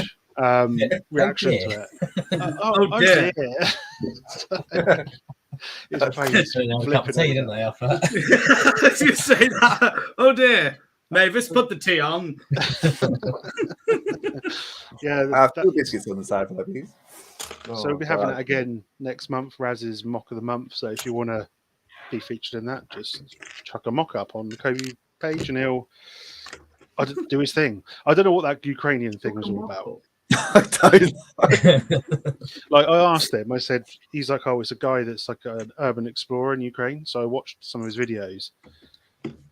S2: reaction
S3: dear.
S2: to it.
S4: Oh, dear.
S2: His plane's
S3: They had a cup of tea,
S2: flipping
S3: didn't they, after that?
S4: I was going to say that. Oh dear. Mavis, put the tea on.
S2: Yeah,
S1: Two biscuits on the side, please.
S2: so we'll be having that again next month. Raz's mock of the month. So if you want to be featured in that, just chuck a mock up on the Cobi page, and he'll do his thing. I don't know what that Ukrainian thing was all about.
S1: I don't know.
S2: Like I asked him, I said he's like, oh, it's a guy that's like an urban explorer in Ukraine. So I watched some of his videos.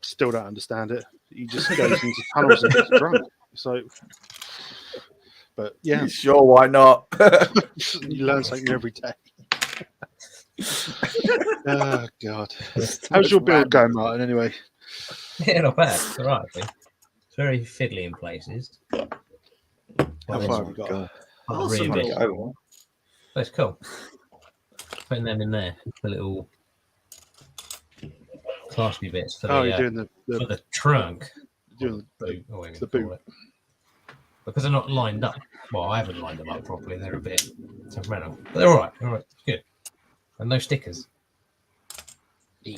S2: Still don't understand it. He just goes into tunnels and gets drunk. So, but yeah,
S1: Sure, why not?
S2: you learn something every day. Oh God, how's your build going, Martin? Anyway,
S3: Yeah, not bad. It's all right, I think. It's very fiddly in places.
S2: how far have we got?
S1: God.
S3: Really
S4: Awesome.
S3: big.
S1: Oh,
S3: That's cool. Putting them in there, the little claspy bits for
S2: Oh,
S3: the,
S2: you're doing
S3: for the trunk.
S2: doing
S3: Boot, or whatever you
S2: the
S3: call
S2: boot.
S3: it. Because they're not lined up. Well, I haven't lined them up properly. They're a bit temperamental. But they're all right. All right. Good. And no stickers.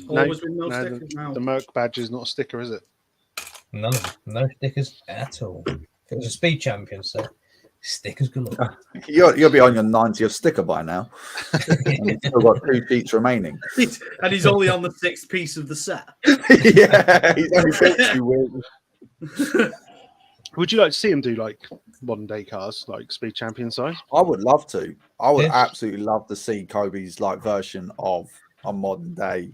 S4: Always with no
S2: no,
S4: stickers now.
S2: the Merc badge is not a sticker, is it?
S3: None of them. No stickers at all. It was a speed champion, so stickers galore.
S1: You'll be on your 90th sticker by now. And you've still got 2 sheets remaining.
S4: And he's only on the 6th piece of the set.
S1: Yeah, he's only picked you with.
S2: Would you like to see him do like modern day cars, like speed champion size?
S1: I would love to. I would
S3: Yes.
S1: absolutely love to see Kobe's like version of a modern day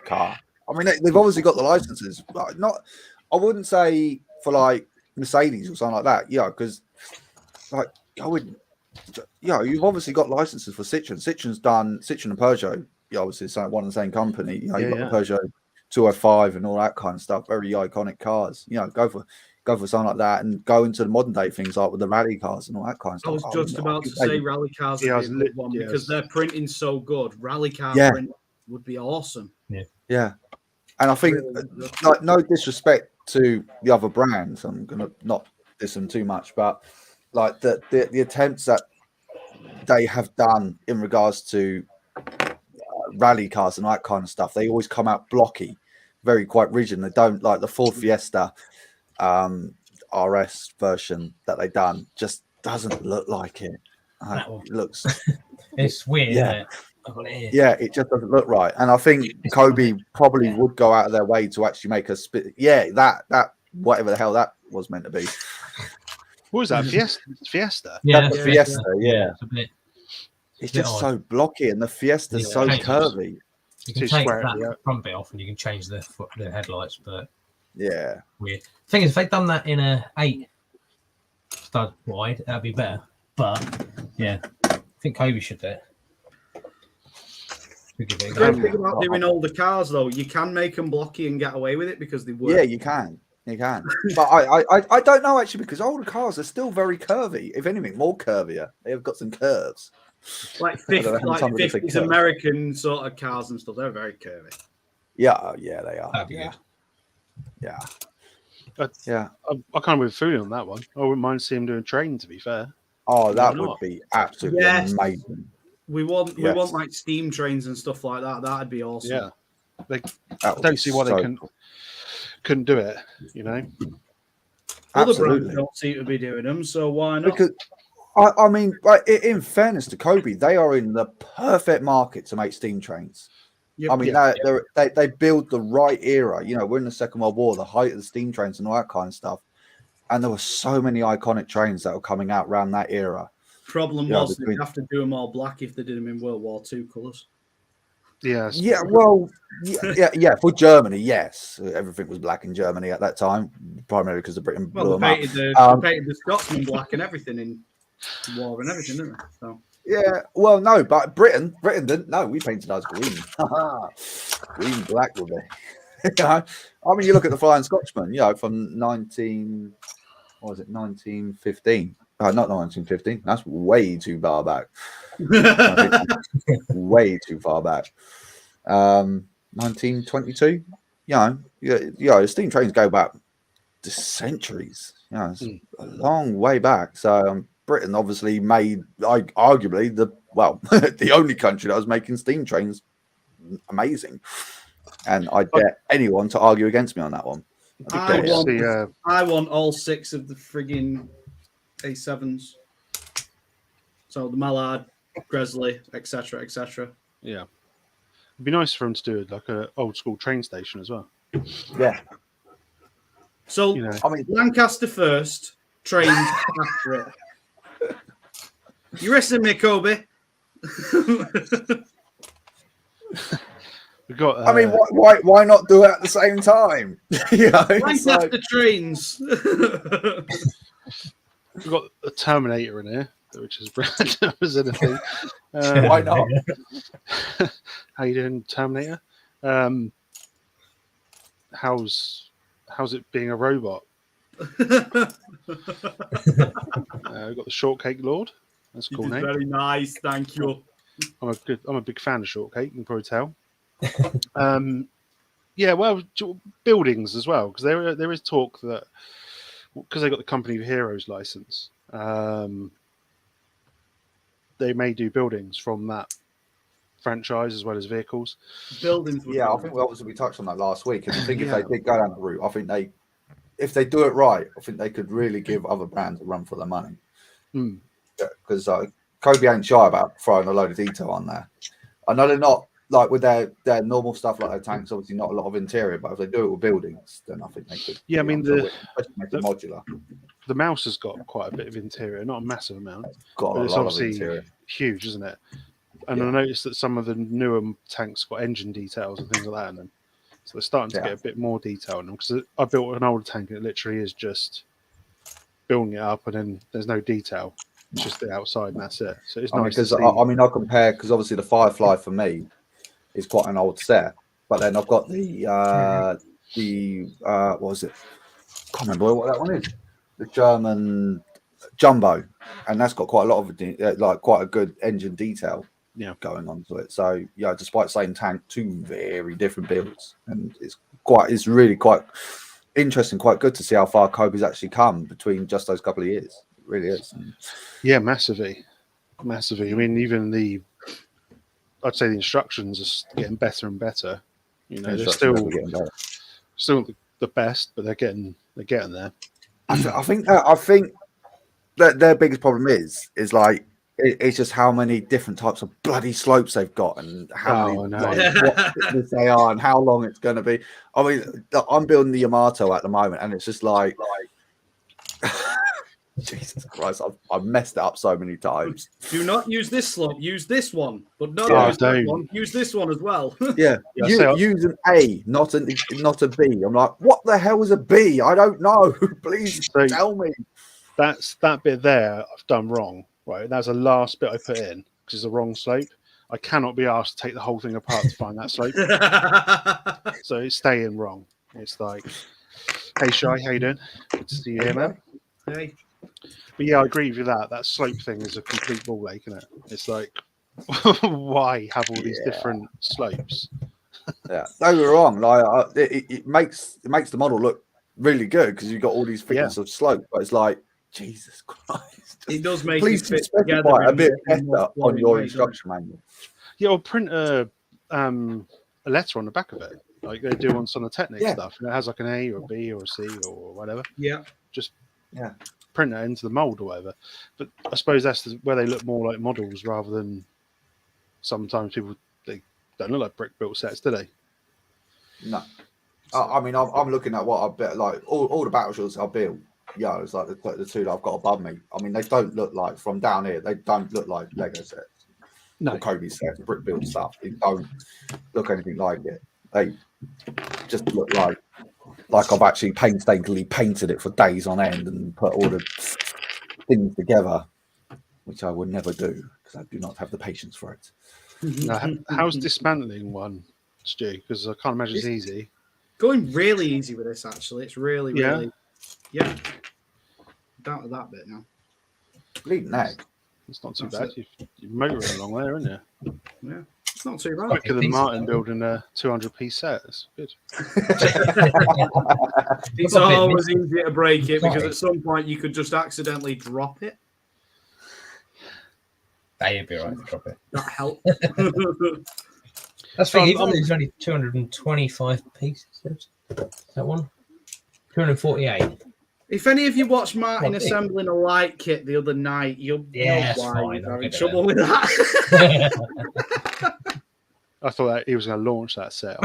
S1: car. I mean, they've obviously got the licenses, but not. I wouldn't say for like Mercedes or something like that. Yeah, because like I would. Yeah, you've obviously got licenses for Citroen. Citroen's done Citroen and Peugeot. Yeah, obviously it's one and the same company. You know, you've got the Peugeot 205 and all that kind of stuff. Very iconic cars. You know, go for something like that and go into the modern day things like with the rally cars and all that kind of stuff.
S4: I was just about to say rally cars
S2: Yeah, I
S4: would
S2: was
S4: be a good one
S2: yeah,
S4: because they're printing so good. Rally car
S1: Yeah.
S4: print would be awesome.
S1: Yeah, and I think, like, no disrespect to the other brands, I'm gonna not diss them too much, but like the attempts that they have done in regards to rally cars and all that kind of stuff, they always come out blocky, very quite rigid. They don't like the Ford Fiesta RS version that they done. Just doesn't look like it. It looks.
S3: It's weird,
S1: Yeah.
S3: isn't it? I've got it here.
S1: Yeah, it just doesn't look right. And I think Cobi probably would go out of their way to actually make a spit. Yeah, that whatever the hell that was meant to be.
S2: What was that? Fiesta?
S3: Yeah,
S1: That's the Fiesta, yeah.
S3: It's a bit.
S1: It's
S3: bit
S1: just
S3: odd.
S1: so blocky, and the Fiesta's
S3: Yeah,
S1: so
S3: changes.
S1: curvy.
S3: You can
S2: Too
S3: take
S2: square,
S3: that
S2: yeah.
S3: front bit off and you can change the headlights, but
S1: Yeah,
S3: weird. Thing is, if they'd done that in a 8 stud wide, that'd be better. But yeah, I think Cobi should do it. We'll give it a
S4: The
S3: go.
S4: great thing about doing older cars, though, you can make them blocky and get away with it because they work.
S1: yeah, you can. But I don't know actually, because older cars are still very curvy. If anything, more curvier. They have got some curves.
S4: Like
S1: I don't know how
S4: 50s,
S1: many times they
S4: like 50s
S1: curve.
S4: American sort of cars and stuff. They're very curvy.
S1: Yeah, yeah, they are.
S3: That'd be
S1: Yeah,
S3: good.
S1: yeah, yeah.
S2: I kind of with food on that one. I wouldn't mind seeing him doing training, to be fair.
S1: Oh, that
S2: Why
S1: would
S2: not?
S1: be absolutely
S4: Yes.
S1: amazing.
S4: We want
S1: Yes.
S4: like steam trains and stuff like that. That'd be awesome.
S2: Yeah.
S1: That
S2: I
S1: would
S2: don't
S1: be
S2: see why
S1: so
S2: they can.
S1: cool.
S2: couldn't do it. You know.
S4: Other
S1: Absolutely.
S4: brands don't seem to be doing them, so why not?
S1: Because I mean, like, in fairness to Cobi, they are in the perfect market to make steam trains.
S4: Yep.
S1: I mean, they build the right era. You know, we're in the Second World War, the height of the steam trains and all that kind of stuff. And there were so many iconic trains that were coming out around that era.
S4: Problem was they'd have to do them all black if they did them in World War II colours.
S2: Yeah.
S1: Yeah, well, yeah. For Germany, yes, everything was black in Germany at that time, primarily because of Britain blew them up.
S4: They painted the Scotsman black and everything in war and everything, didn't they? So.
S1: Yeah, well, no, but Britain didn't. No, we painted ours green. Green, black will be. I mean, you look at the Flying Scotsman, you know, from 1915. Not 1915. That's way too far back. Way too far back. 1922. You know, steam trains go back to centuries. You know, it's a long way back. So Britain obviously made, arguably, the only country that was making steam trains amazing. And I dare anyone to argue against me on that one.
S4: I want all 6 of the frigging A7s. So the Mallard, Gresley, etc., etc.
S2: Yeah, it'd be nice for them to do it like an old school train station as well.
S1: Yeah.
S4: So I mean, Lancaster first, trains after it. You listening to me, Cobi?
S2: We got.
S1: I mean, why not do it at the same time? You know,
S4: Lancaster trains.
S2: We've got a Terminator in here, which is random as anything.
S1: Why not?
S2: How you doing, Terminator? How's it being a robot? We've got the Shortcake Lord. That's a cool name.
S4: Very nice, thank you.
S2: I'm a big fan of Shortcake. You can probably tell. Yeah, well, buildings as well, because there is talk that because they got the Company of Heroes license, they may do buildings from that franchise as well as vehicles.
S4: Buildings.
S1: Yeah, I think we touched on that last week. And I think if they did go down the route, I think if they do it right, I think they could really give other brands a run for their money. Because Cobi ain't shy about throwing a load of detail on there. I know they're not like with their normal stuff like their tanks. Obviously, not a lot of interior, but if they do it with buildings, then I think they could.
S2: Yeah, I mean
S1: make it modular.
S2: The mouse has got quite a bit of interior, not a massive amount.
S1: But
S2: it's obviously huge, isn't it? And I noticed that some of the newer tanks got engine details and things like that in them. So they're starting to get a bit more detail in them. Because I built an older tank and it literally is just building it up and then there's no detail. It's just the outside and that's it. So it's nice
S1: because I compare, because obviously the Firefly for me is quite an old set, but then I've got the what was it? I can't remember what that one is. The German Jumbo, and that's got quite a lot of like quite a good engine detail going on to it. So yeah, despite same tank, 2 very different builds, and it's really quite interesting, quite good to see how far Cobi's actually come between just those couple of years. It really is.
S2: Yeah, massively. I mean, even I'd say the instructions are getting better and better. You know, they're still not the best, but they're getting there.
S1: I think that their biggest problem is like it's just how many different types of bloody slopes they've got and how many what thickness they are and how long it's going to be. I mean, I'm building the Yamato at the moment, and it's just like Jesus Christ, I've messed it up so many times.
S4: Do not use this slope. Use this one, but not
S2: use
S4: that one. Use this one as well.
S1: Yeah, use an A, not a B. I'm like, what the hell is a B? I don't know. Please tell me.
S2: That bit there I've done wrong. Right, that's the last bit I put in because it's the wrong slope. I cannot be asked to take the whole thing apart to find that slope. So it's staying wrong. It's like, hey Shy, how you doing? Good to see you here, man.
S4: Hey.
S2: But yeah, I agree with you that slope thing is a complete ball ache, isn't it? It's like, why have all these different slopes?
S1: Yeah, don't get me wrong. Like it makes the model look really good because you've got all these figures of slope, but it's like, Jesus Christ!
S4: It does make
S1: please specify a bit better on your instruction manual.
S2: Yeah, or print a letter on the back of it. like they do on some of the Technic
S1: Yeah.
S2: stuff. And it has like an A or a B or a C or whatever.
S4: Yeah.
S2: Just
S1: Yeah.
S2: print that into the mold or whatever. But I suppose that's where they look more like models rather than sometimes they don't look like brick built sets, do they?
S1: No. I mean, I'm looking at what I bet, like all the battleships I built. Yeah, it's like the two that I've got above me. I mean, they don't look like, from down here, they don't look like Lego sets or Cobi sets, brick built stuff. They don't look anything like it. They just look like I've actually painstakingly painted it for days on end and put all the things together, which I would never do because I do not have the patience for it.
S2: Now, how's dismantling one, Stu? Because I can't imagine it's easy.
S4: Going really easy with this, actually. It's really. Yeah. Down to that bit now.
S1: Bleeding egg.
S2: It's not too bad. You're motoring along there, aren't you?
S4: Yeah. It's not too bad.
S2: Quicker than Martin building a 200-piece set. That's good.
S4: It's always easier to break it because at some point you could just accidentally drop it.
S3: You'd be right to drop it.
S4: That help.
S3: That's right. There's only 225 pieces. Is that one? 248.
S4: If any of you watched Martin assembling a light kit the other night, you'll know why he's having trouble with that.
S2: I thought that he was going to launch that set.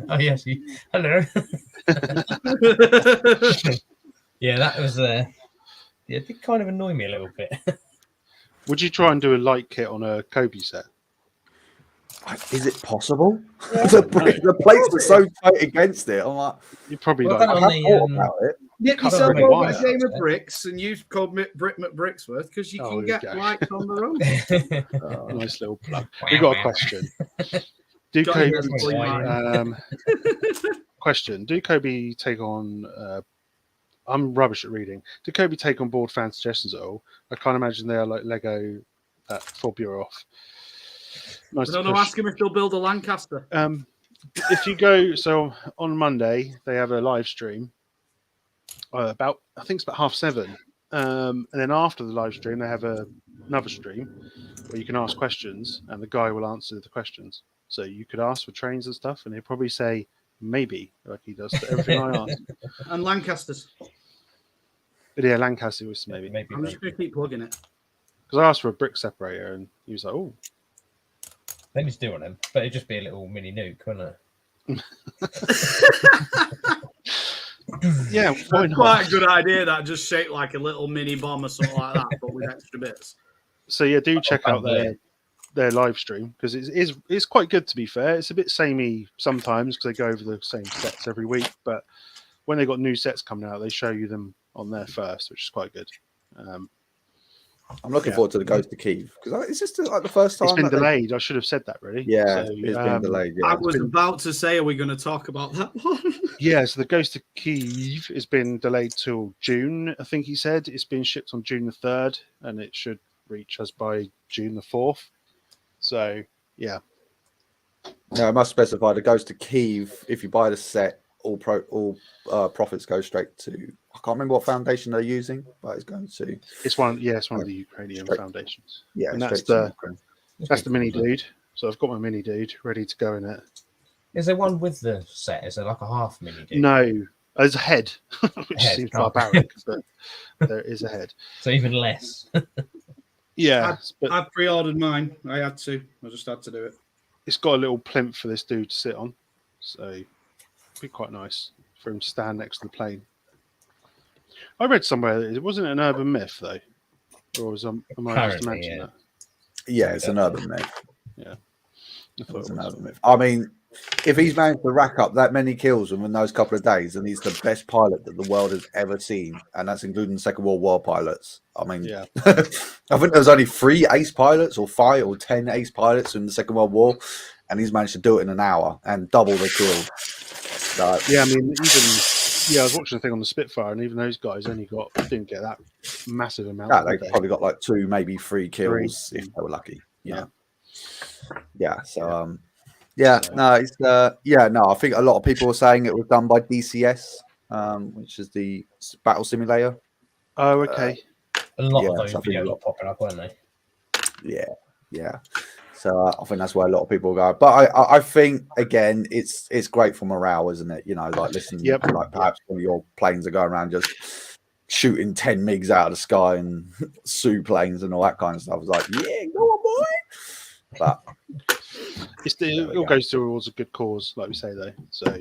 S3: Oh, yes. Hello. Yeah, that was... it did kind of annoy me a little bit.
S2: Would you try and do a light kit on a Cobi set?
S1: Is it possible? The plates are so tight against it. I'm like,
S2: you probably
S3: well,
S2: like.
S1: I have thought about it.
S4: Get yourself over a game of bricks and use code Brick McBricksworth because you can get lights on the road.
S2: Nice little plug. We got a question. Do Cobi take on? I'm rubbish at reading. Do Cobi take on board fan suggestions at all? I can't imagine they are like Lego at Forbure off. Nice.
S4: I don't know. Ask him if they'll build a Lancaster.
S2: If you go, so on Monday they have a live stream. I think it's about 7:30, and then after the live stream they have another stream where you can ask questions and the guy will answer the questions. So you could ask for trains and stuff, and he'll probably say maybe, like he does to everything I ask.
S4: And Lancasters.
S2: But yeah, Lancaster was maybe.
S4: I'm just going to keep plugging it.
S2: Because I asked for a brick separator, and he was like, "Oh."
S3: They just do on them, but it'd just be a little mini nuke, wouldn't it?
S2: Yeah, why not?
S4: Quite a good idea. That just shaped like a little mini bomb or something like that, but with extra bits.
S2: So yeah, do check out their live stream because it's quite good, to be fair. It's a bit samey sometimes because they go over the same sets every week, but when they got new sets coming out, they show you them on there first, which is quite good.
S1: I'm looking forward to the Ghost of Kyiv because it's just like the first time.
S2: It's been delayed. I should have said that, really.
S1: Yeah,
S2: so,
S1: it's been delayed. Yeah.
S4: I was about to say, are we going to talk about that one?
S2: Yeah, so the Ghost of Kyiv has been delayed till June, I think he said. It's been shipped on June the 3rd, and it should reach us by June the 4th. So, yeah.
S1: No, I must specify the Ghost of Kyiv. If you buy the set, all profits go straight to. I can't remember what foundation they're using, but it's going to.
S2: It's one of the Ukrainian foundations.
S1: Yeah,
S2: and that's the mini dude. So I've got my mini dude ready to go in it.
S3: Is there one with the set? Is there like a half mini dude?
S2: No, there's a head, which seems barbaric, but there is a head.
S3: So even less.
S2: Yeah,
S4: I pre-ordered mine. I had to. I just had to do it.
S2: It's got a little plinth for this dude to sit on, so it'd be quite nice for him to stand next to the plane. I read somewhere that it wasn't an urban myth, though. Or am I just imagining that?
S1: Yeah, it's an urban myth.
S2: Yeah.
S1: It's an urban myth. I mean, if he's managed to rack up that many kills within those couple of days, and he's the best pilot that the world has ever seen, and that's including Second World War pilots. I mean,
S2: yeah.
S1: I think there was only 3 ace pilots or 5 or 10 ace pilots in the Second World War, and he's managed to do it in an hour and double the kills.
S2: Yeah, I mean, I was watching a thing on the Spitfire, and even those guys didn't get that massive amount.
S1: Yeah, they probably got like 2, maybe 3 kills if they were lucky. Yeah. So, I think a lot of people were saying it was done by DCS, which is the battle simulator.
S2: Oh, okay.
S3: A lot of those videos are popping up, weren't they?
S1: Yeah. So I think that's where a lot of people go. But I think again, it's great for morale, isn't it? You know, like listen, like perhaps when your planes are going around just shooting 10 MiGs out of the sky and Sue planes and all that kind of stuff. It's like, yeah, go on, boy. But
S2: it all goes towards a good cause, like we say, though. So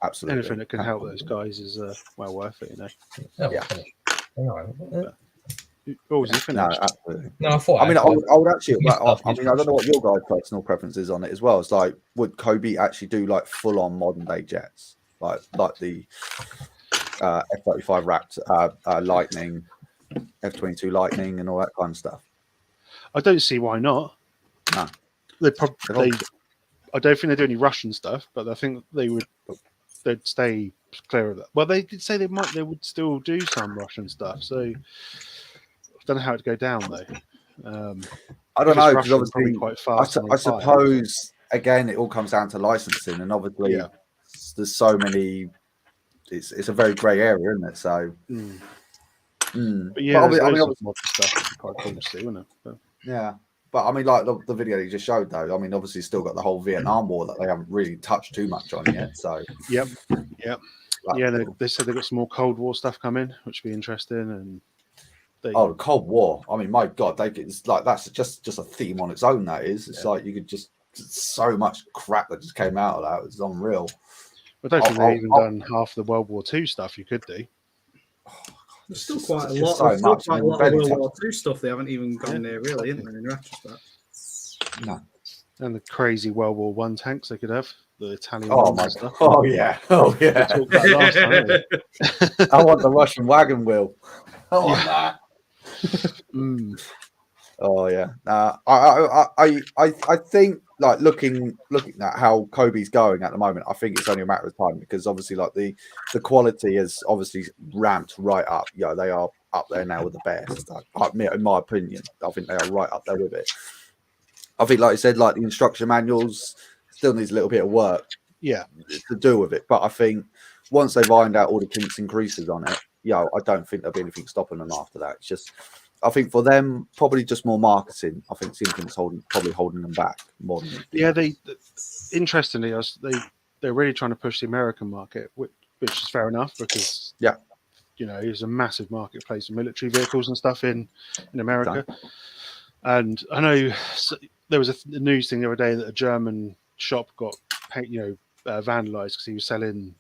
S1: absolutely,
S2: anything that can help those guys is well worth it, you know.
S3: Yeah.
S2: Always finished.
S1: No, absolutely.
S3: No, I thought.
S1: I mean, I would actually. I mean, I don't know what your guys' personal preference is on it as well. It's like, would Cobi actually do like full-on modern-day jets, like the F-35 Raptor, Lightning, F-22 Lightning, and all that kind of stuff?
S2: I don't see why not.
S1: No.
S2: I don't think they do any Russian stuff, but I think they'd stay clear of that. Well, they did say they would still do some Russian stuff, so I don't know how it'd go down though.
S1: I don't know, because obviously
S2: quite fast.
S1: I suppose again it all comes down to licensing, and obviously there's so many. It's a very grey area, isn't it? So,
S2: But yeah,
S1: but I mean,
S2: modern stuff quite cool to see, wouldn't it? But,
S1: yeah. But I mean, like the video you just showed, though. I mean, obviously, still got the whole Vietnam War that they haven't really touched too much on yet. So,
S2: yep. They said they've got some more Cold War stuff coming, which would be interesting. And
S1: the Cold War. I mean, my God, it's like that's just a theme on its own. That is. It's like you could just so much crap that just came out of that. It's unreal.
S2: I don't think they've even done half the World War II stuff you could do.
S4: There's still quite a lot. There's still quite a lot of World War II stuff they haven't even gone near, really, isn't there? In retrospect.
S1: No.
S2: And the crazy World War One tanks they could have, the Italian.
S1: Oh my God! Oh yeah! Oh yeah!
S2: We talked about last time,
S1: I want the Russian wagon wheel. I want that. Oh yeah. I think like looking at how Cobi's going at the moment, I think it's only a matter of time, because obviously like the quality has obviously ramped right up. You know, they are up there now with the best. In my opinion, I think they are right up there with it. I think, like I said, like the instruction manuals still needs a little bit of work, to do with it. But I think once they find out all the kinks and creases on it, I don't think there'll be anything stopping them after that. It's just, I think for them, probably just more marketing. I think something's probably holding them back more than anything.
S2: Yeah, interestingly, they're really trying to push the American market, which is fair enough, because it's a massive marketplace for military vehicles and stuff in America. And I know there was a news thing the other day that a German shop got vandalized because he was selling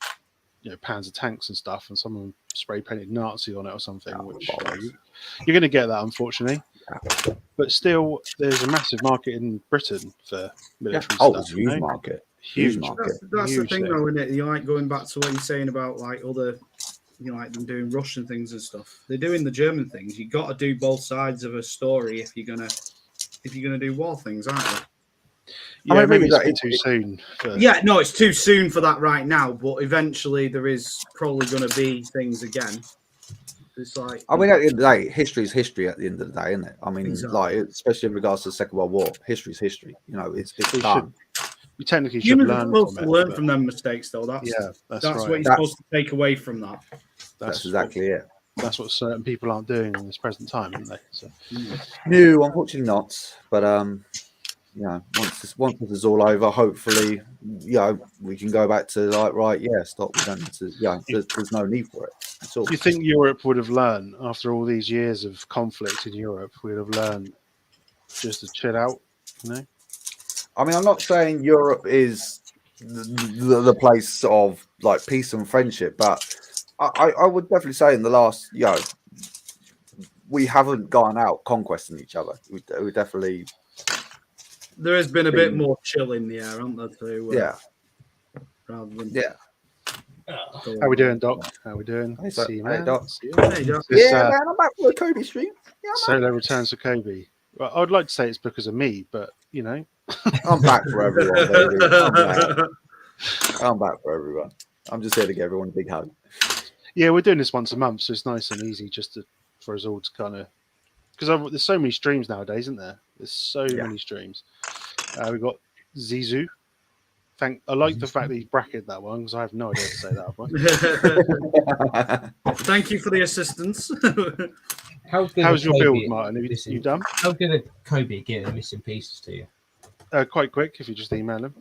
S2: Panzer tanks and stuff, and someone spray painted Nazi on it or something. Which you're going to get that, unfortunately. But still, there's a massive market in Britain for military stuff.
S1: It's a huge market.
S2: Huge market.
S4: That's the thing, though, isn't it? You like going back to what you're saying about like other, like them doing Russian things and stuff. They're doing the German things. You got to do both sides of a story if you're gonna do war things, aren't you?
S2: Yeah, I mean, maybe it's too soon.
S4: No, it's too soon for that right now. But eventually, there is probably going to be things again. It's like,
S1: I mean, at the end of the day, history is history. At the end of the day, isn't it? I mean, like especially in regards to the Second World War, history is history. It's done.
S2: You technically should
S4: learn from them mistakes, though. That's
S2: right.
S4: What you're supposed to take away from that.
S1: That's exactly it.
S2: That's what certain people aren't doing in this present time, aren't they? So.
S1: No, unfortunately not. But once this is all over, hopefully, we can go back to stop. We don't need to. There's no need for it. That's all.
S2: Do you think Europe would have learned after all these years of conflict in Europe? We'd have learned just to chill out,
S1: I mean, I'm not saying Europe is the place of like peace and friendship, but I would definitely say in the last, we haven't gone out conquesting each other. We definitely.
S4: There has been a bit more chill in the air, hasn't there? Rather than
S2: How we doing, Doc? How we doing? See you, man.
S1: Hey, Doc.
S4: Hey, Doc.
S1: Man, I'm back for the Cobi stream.
S2: Solo returns to Cobi. Well, I'd like to say it's because of me, but
S1: I'm back for everyone, baby. I'm back for everyone. I'm just here to give everyone a big hug.
S2: Yeah, we're doing this once a month, so it's nice and easy just for us all to kind of, because there's so many streams nowadays, isn't there? There's so many streams. We've got Zizou. I like the fact that he bracketed that one, because I have no idea to say that.
S4: Thank you for the assistance.
S2: How's your build, Martin? Have you done?
S3: How good at Cobi getting the missing pieces to you?
S2: Quite quick if you just email them.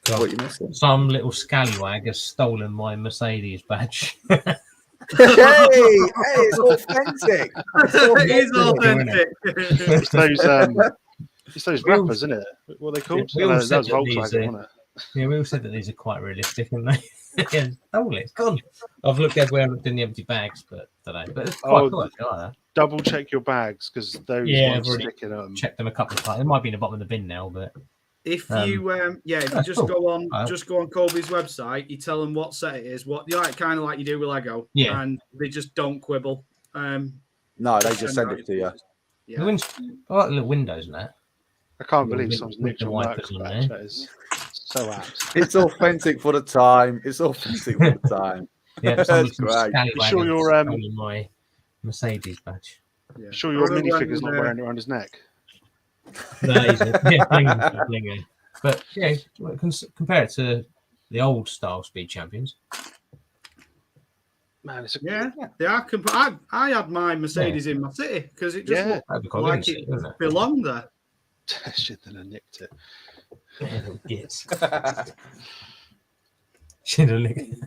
S1: What you missing?
S3: Some little scallywag has stolen my Mercedes badge.
S1: Hey, it's authentic.
S4: It is authentic.
S2: It's those rappers, isn't it? What are they called?
S3: We all
S2: That
S3: said
S2: was
S3: that these,
S2: Volkswagen, wasn't it?
S3: Yeah, we all said that these are quite realistic, and they stole it. It's gone. I've looked everywhere, looked in the empty bags, but today. But it's quite cool. I like that.
S2: Double check your bags because those
S3: I've
S2: ones
S3: already
S2: stick in them.
S3: checked them a couple of times. It might be in the bottom of the bin now, but
S4: If you if you just
S3: cool.
S4: go on Cobi's website, you tell them what set it is, what kind of like you do with Lego, and they just don't quibble.
S1: No, they just send it to you.
S3: I like the little windows and that.
S2: I can't believe someone's
S3: with
S2: nicked
S3: the
S2: your
S3: wipers
S2: Merc
S3: on
S2: badge.
S3: there.
S2: That is so apt.
S1: It's authentic for the time. It's authentic for the time.
S3: Yeah,
S1: That's
S3: some
S1: great.
S3: scallywag
S2: You sure
S3: has
S2: you're,
S3: stolen my Mercedes badge.
S4: Yeah.
S2: Sure, your minifigure's not wearing it around his neck.
S3: No, blinger. But yeah, compare it to the old style Speed Champions.
S2: Man, it's
S4: they are. I had my Mercedes in my city because it just looked like it belonged there.
S2: Shit, then I nicked it.
S3: Yes. Should have nicked it.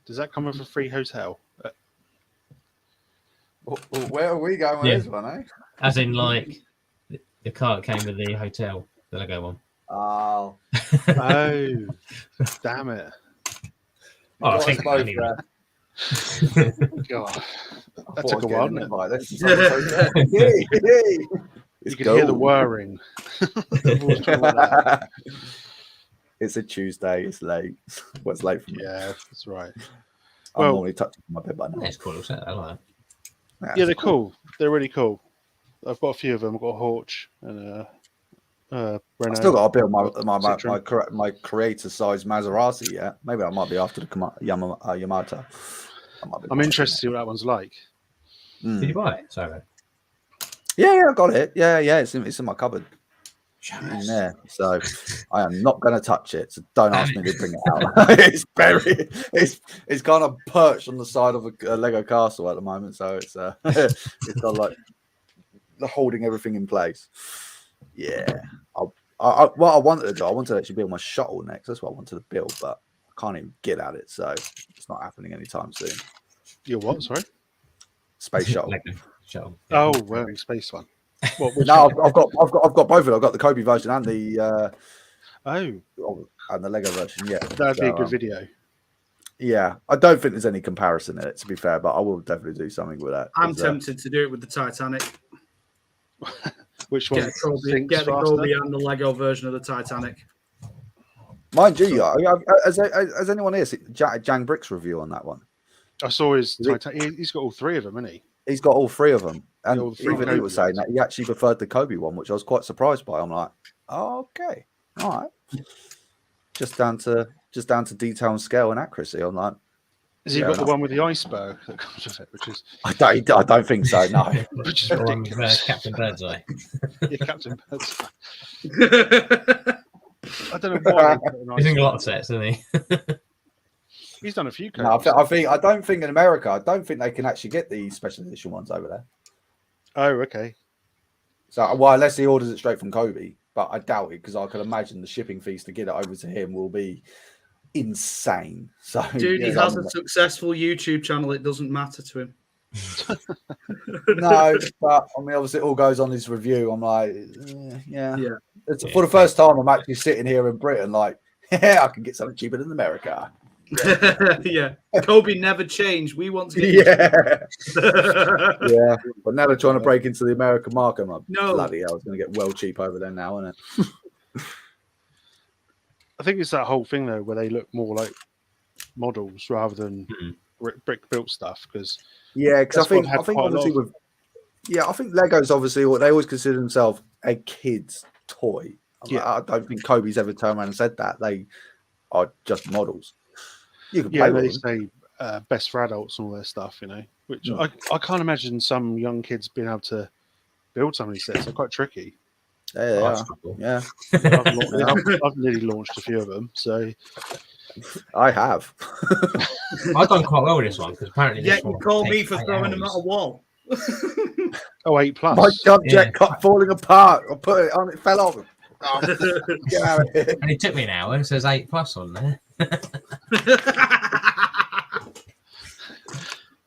S2: Does that come with a free hotel?
S1: Where are we going with this one, eh?
S3: As in, like, the car that came with the hotel, the Lego one.
S1: Oh.
S2: Oh, damn it.
S3: Oh, I think anyway.
S2: God, that took a while, didn't it? You can hear the whirring.
S1: It's a Tuesday. It's late. What's late for me?
S2: Yeah, that's right.
S1: I'm normally touching my bed by now.
S3: That's cool. I like that.
S2: Yeah, they're cool. They're really cool. I've got a few of them. I've got a Horch and Renault.
S1: I still got to build my creator size Maserati. Yeah, maybe I might be after the Yamato.
S2: I'm interested to see what that one's like.
S3: Did you buy it? Sorry.
S1: Yeah, I got it. Yeah, it's in my cupboard. In there. So I am not going to touch it. So don't ask me to bring it out. It's buried. It's kind of perched on the side of a Lego castle at the moment. So it's it's got like holding everything in place. Yeah. What I wanted to do, I wanted to actually build my shuttle next. That's what I wanted to build, but I can't even get at it. So it's not happening anytime soon.
S2: Your what? Sorry.
S1: Space shuttle.
S3: Shuttle.
S2: Oh, wearing space one.
S1: No, I've got both of them. I've got the Cobi version and the and the Lego version. Yeah,
S2: that'd be a good video.
S1: Yeah, I don't think there's any comparison in it, to be fair, but I will definitely do something with that.
S4: I'm tempted to do it with the Titanic.
S2: Which one?
S4: Get the Cobi and the Lego version of the Titanic.
S1: Mind you, has anyone here seen Jang Brick's review on that one?
S2: I saw his Titanic. He's got all three of them, hasn't he?
S1: He's got all three of them, and even he
S2: Cobi
S1: was saying that he actually preferred the Cobi one, which I was quite surprised by. I'm like, oh, okay, all right, just down to detail and scale and accuracy. I'm like,
S2: has he got the one with the iceberg that comes with it? Which is
S1: I don't think so. No,
S2: which is ridiculous.
S3: Captain Birdseye.
S2: Yeah, Captain Birdseye. I don't know why.
S3: He's in a lot of sets, isn't he?
S2: He's done a few.
S1: No, I don't think in America. I don't think they can actually get the special edition ones over there.
S2: Oh, okay.
S1: So, well, unless he orders it straight from Cobi, but I doubt it because I can imagine the shipping fees to get it over to him will be insane. So,
S4: dude, he has a successful YouTube channel. It doesn't matter to him.
S1: No, but I mean, obviously, it all goes on his review. I'm like, yeah. For the first time, I'm actually sitting here in Britain, like, yeah, I can get something cheaper than America.
S4: Yeah, Cobi never changed. We want to get
S1: yeah, but now they're trying to break into the American market. I'm like,
S4: no,
S1: bloody hell, it's going to get well cheap over there now, isn't it?
S2: I think it's that whole thing though, where they look more like models rather than brick built stuff. Because
S1: I think obviously I think Legos obviously they always consider themselves a kid's toy. I don't think Cobi's ever turned around and said that. They are just models. You can play with
S2: they say best for adults and all their stuff, you know. Which I can't imagine some young kids being able to build some of these sets. They're quite tricky.
S1: Yeah.
S2: I've nearly launched a few of them, so
S1: I have.
S3: I've done quite well with this one because apparently.
S4: Yeah, you call me for throwing them at a wall.
S2: 8+.
S1: My subject got falling apart. I put it on, it fell off. Get out of here.
S3: And it took me an hour. It says 8+ on there.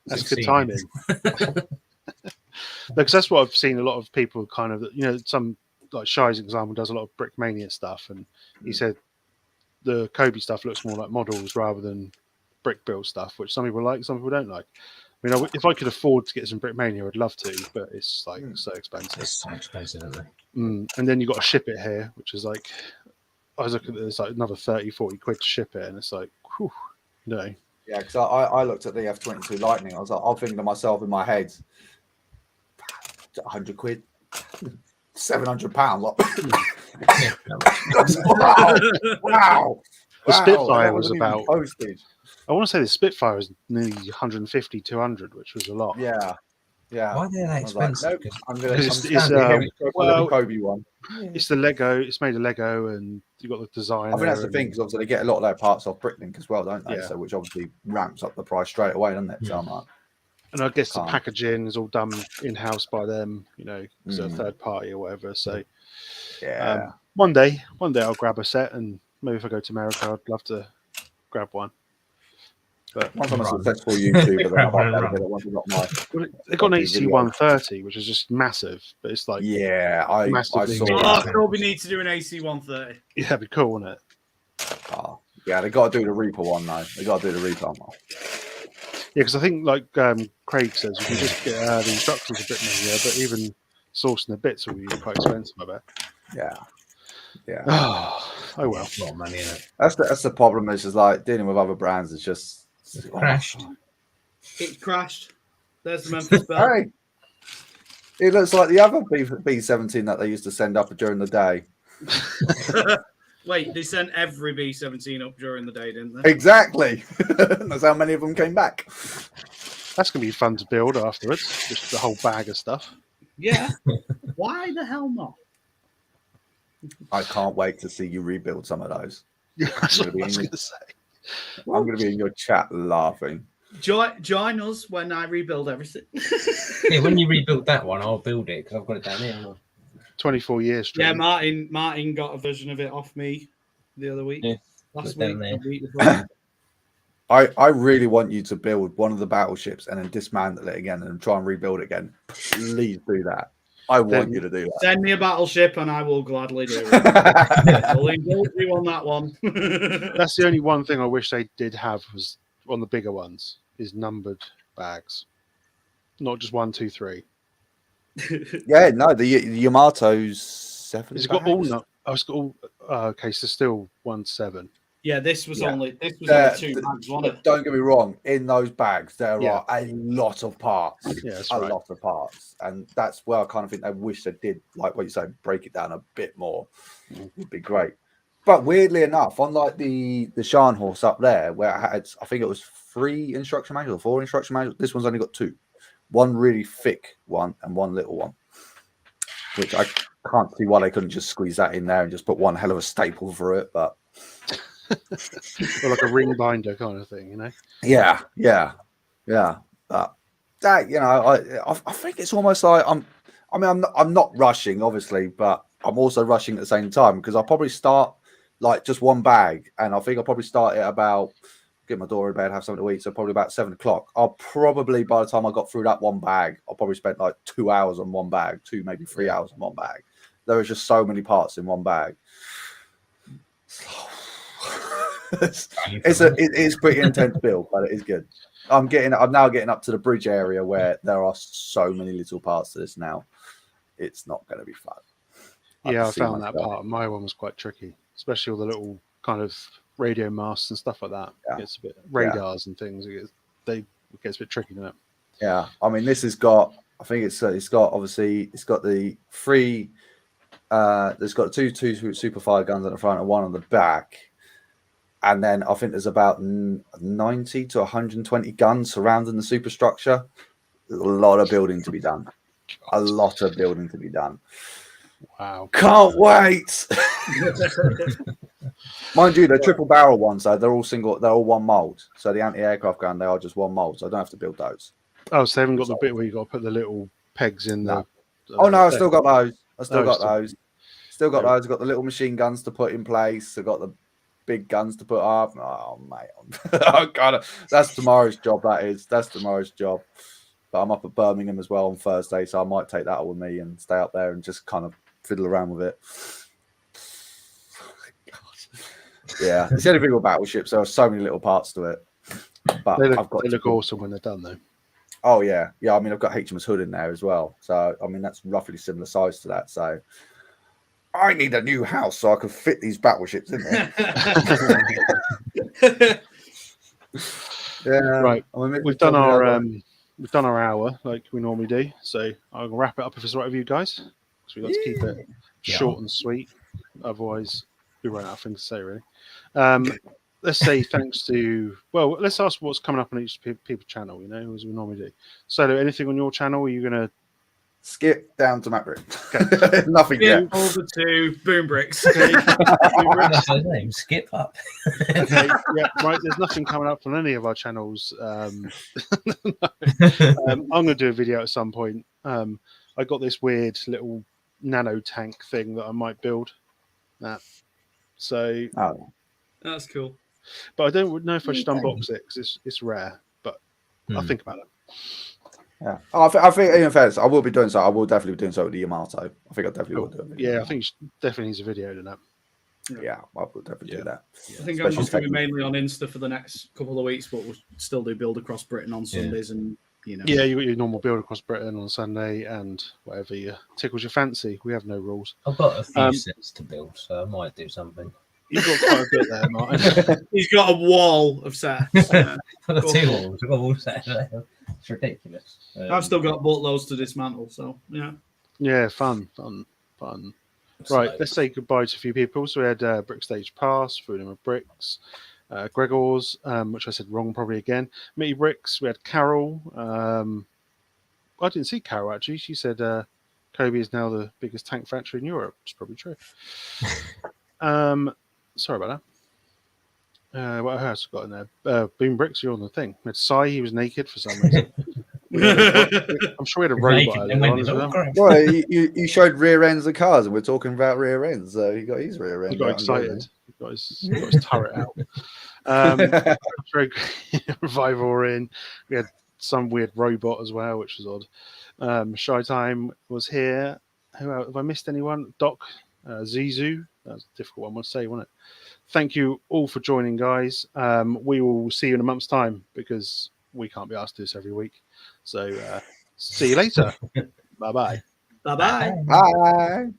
S2: That's good timing. Because that's what I've seen a lot of people kind of, some like Shy's example does a lot of Brickmania stuff, and he said the Cobi stuff looks more like models rather than brick build stuff, which some people like, some people don't like. I mean, if I could afford to get some Brickmania, I'd love to, but it's like so expensive.
S3: It's so expensive, isn't it?
S2: And then you got to ship it here, which is like, I was looking at this, like another 30-40 quid to ship it, and it's like, whew, no.
S1: Yeah, because I looked at the F-22 Lightning. I was like, I'm thinking to myself in my head, 100 quid, 700 pounds. Like, wow.
S2: The Spitfire was
S1: even
S2: about
S1: postage.
S2: I want to say the Spitfire was nearly 150, 200, which was a lot.
S1: Yeah.
S3: Why are they that expensive?
S1: Like, nope, I'm
S2: well,
S1: Cobi one.
S2: It's the Lego. It's made of Lego, and you got the design.
S1: I think that's the thing, because obviously they get a lot of their parts off Bricklink as well, don't they?
S2: Yeah.
S1: So which obviously ramps up the price straight away, doesn't it?
S3: Yeah.
S1: So I'm like,
S2: and I guess the packaging is all done in house by them, so third party or whatever. So
S1: yeah.
S2: One day I'll grab a set, and maybe if I go to America, I'd love to grab one. But
S1: once I'm a successful YouTuber, then
S2: they got an AC-130, which is just massive, but it's like
S1: I saw that.
S4: Cobi needs to do an AC-130.
S2: Yeah, that'd be cool, wouldn't it?
S1: Oh, yeah, they got to do the Reaper one though. They got to do the Reaper one.
S2: Yeah, because I think, like Craig says, you can just get the instructions a bit easier, but even sourcing the bits will be quite expensive, I bet.
S1: Yeah.
S2: Oh well.
S3: A lot of money in it.
S1: That's the problem. Is just like dealing with other brands. It's just
S3: Crashed.
S4: It crashed. There's the Memphis Bell.
S1: Hey, it looks like the other B-17 that they used to send up during the day.
S4: Wait, they sent every B-17 up during the day, didn't they?
S1: Exactly. That's how many of them came back.
S2: That's going to be fun to build afterwards. Just the whole bag of stuff.
S4: Yeah. Why the hell not?
S1: I can't wait to see you rebuild some of those.
S2: That's what I was going to say.
S1: I'm going to be in your chat laughing.
S4: Join us when I rebuild everything.
S3: Yeah, when you rebuild that one, I'll build it because I've got it down here.
S2: 24 years.
S4: Yeah, Martin got a version of it off me the other week.
S3: Yeah,
S4: last
S3: down
S4: week.
S3: there.
S4: The week before.
S1: I really want you to build one of the battleships and then dismantle it again and try and rebuild it again. Please do that. I want you to do that.
S4: Send me a battleship and I will gladly do it. I'll indulge you on that one.
S2: That's the only one thing I wish they did have was on the bigger ones is numbered bags, not just 1, 2, 3.
S1: Yeah, no, the Yamato's 7.
S2: It's got all. No, it's got all. Okay, so still 1 7.
S4: Yeah, this was only 2 bags, wasn't it?
S1: Don't get me wrong. In those bags, there are a lot of parts.
S2: Yeah, that's
S1: a
S2: right.
S1: lot of parts, and that's where I kind of think they wish they did, like what you say, break it down a bit more. Would be great. But weirdly enough, unlike the Shan horse up there, where I had, I think it was 3 instruction manuals or 4 instruction manuals. This one's only got 2. One really thick one and one little one, which I can't see why they couldn't just squeeze that in there and just put one hell of a staple for it, but.
S2: Or like a ring binder kind of thing,
S1: Yeah. But that, I think it's almost like I'm not rushing, obviously, but I'm also rushing at the same time because I'll probably start like just one bag, and I think I'll probably start at about get my daughter in bed, have something to eat, so probably about 7 o'clock. I'll probably by the time I got through that one bag, I'll probably spent like 2 hours on one bag, 2 maybe 3 hours on one bag. There is just so many parts in one bag. It's pretty intense build, but it is good. I'm now getting up to the bridge area where there are so many little parts to this now. It's not going to be fun.
S2: Yeah, I found that part. My one was quite tricky, especially all the little kind of radio masts and stuff like that.
S1: Yeah.
S2: It gets a bit radars and things. It gets a bit tricky, doesn't it?
S1: Yeah, I mean, this has got. I think it's got obviously it's got the 3. There's got 2 Superfire guns at the front and 1 on the back. And then I think there's about 90 to 120 guns surrounding the superstructure. There's a lot of building to be done. A lot of building to be done.
S2: Wow.
S1: Can't wait. Mind you, they're triple barrel ones, so they're all one mold. So the anti-aircraft gun, they are just one mold. So I don't have to build those.
S2: Oh, so they haven't got the bit where you got to put the little pegs in the.
S1: Oh, no, I still got those. Still got those. I've got the little machine guns to put in place. I've got the big guns to put up. Oh, mate. Oh, God. That's tomorrow's job, that is. That's tomorrow's job. But I'm up at Birmingham as well on Thursday, so I might take that with me and stay up there and just kind of fiddle around with it. Yeah, it's the only thing with battleships. There are so many little parts to it. But
S2: they
S1: I've got
S2: they look awesome when they're done, though.
S1: Oh, yeah. Yeah, I mean, I've got HMS Hood in there as well. So, I mean, that's roughly similar size to that. So, I need a new house so I can fit these battleships in there. Yeah.
S2: Right.
S1: I mean,
S2: We've done our hour like we normally do. So, I'll wrap it up if it's all right with you guys. So, we've got to keep it short and sweet. Otherwise, we run out of things to say, really. Let's say thanks to, well, let's ask what's coming up on each people's channel, you know, as we normally do. So, anything on your channel? Are you going to
S1: skip down to Matt Brick?
S2: Okay.
S1: Nothing yet.
S4: Over to Boom Bricks.
S3: That's his name. Skip up.
S2: Okay, yeah, right. There's nothing coming up on any of our channels. I'm going to do a video at some point. I got this weird little nano tank thing that I might build. So
S4: that's cool.
S2: But I don't know if I should unbox it because it's rare. But I'll think about it.
S1: Yeah, I think in fairness, I will be doing so. I will definitely be doing so with the Yamato. I think I definitely will do it.
S2: Yeah, I think it definitely needs a video to that.
S1: Yeah, I will definitely do that.
S4: I think I'm just going to be mainly on Insta for the next couple of weeks, but we'll still do Build Across Britain on Sundays and, you know.
S2: Yeah, you got your normal Build Across Britain on Sunday and whatever tickles your fancy. We have no rules.
S3: I've got a few sets to build, so I might do something.
S2: You've got quite a bit there, Martin.
S4: He's got a wall of sets.
S3: I've got 2 walls. I've got all sets there. It's ridiculous.
S4: I've still got boatloads to dismantle, so yeah.
S2: Yeah, fun. Right, let's say goodbye to a few people. So we had Brick Stage Pass, Freedom of Bricks, Gregor's, which I said wrong probably again. Mitty Bricks, we had Carol. I didn't see Carol actually. She said Cobi is now the biggest tank factory in Europe. It's probably true. Sorry about that. What else got in there? Boom Bricks, you're on the thing. We had Sai, he was naked for some reason. I'm sure we had a robot.
S1: Well, you showed rear ends of cars, and we're talking about rear ends. So he got his rear end.
S2: He got excited. He got his turret out. Revival in. We had some weird robot as well, which was odd. Shy Time was here. Who else? Have I missed anyone? Doc, Zizu. That's a difficult one to say, wasn't it? Thank you all for joining, guys. We will see you in a month's time because we can't be asked to do this every week. So see you later. Bye-bye.
S4: Bye-bye.
S1: Bye.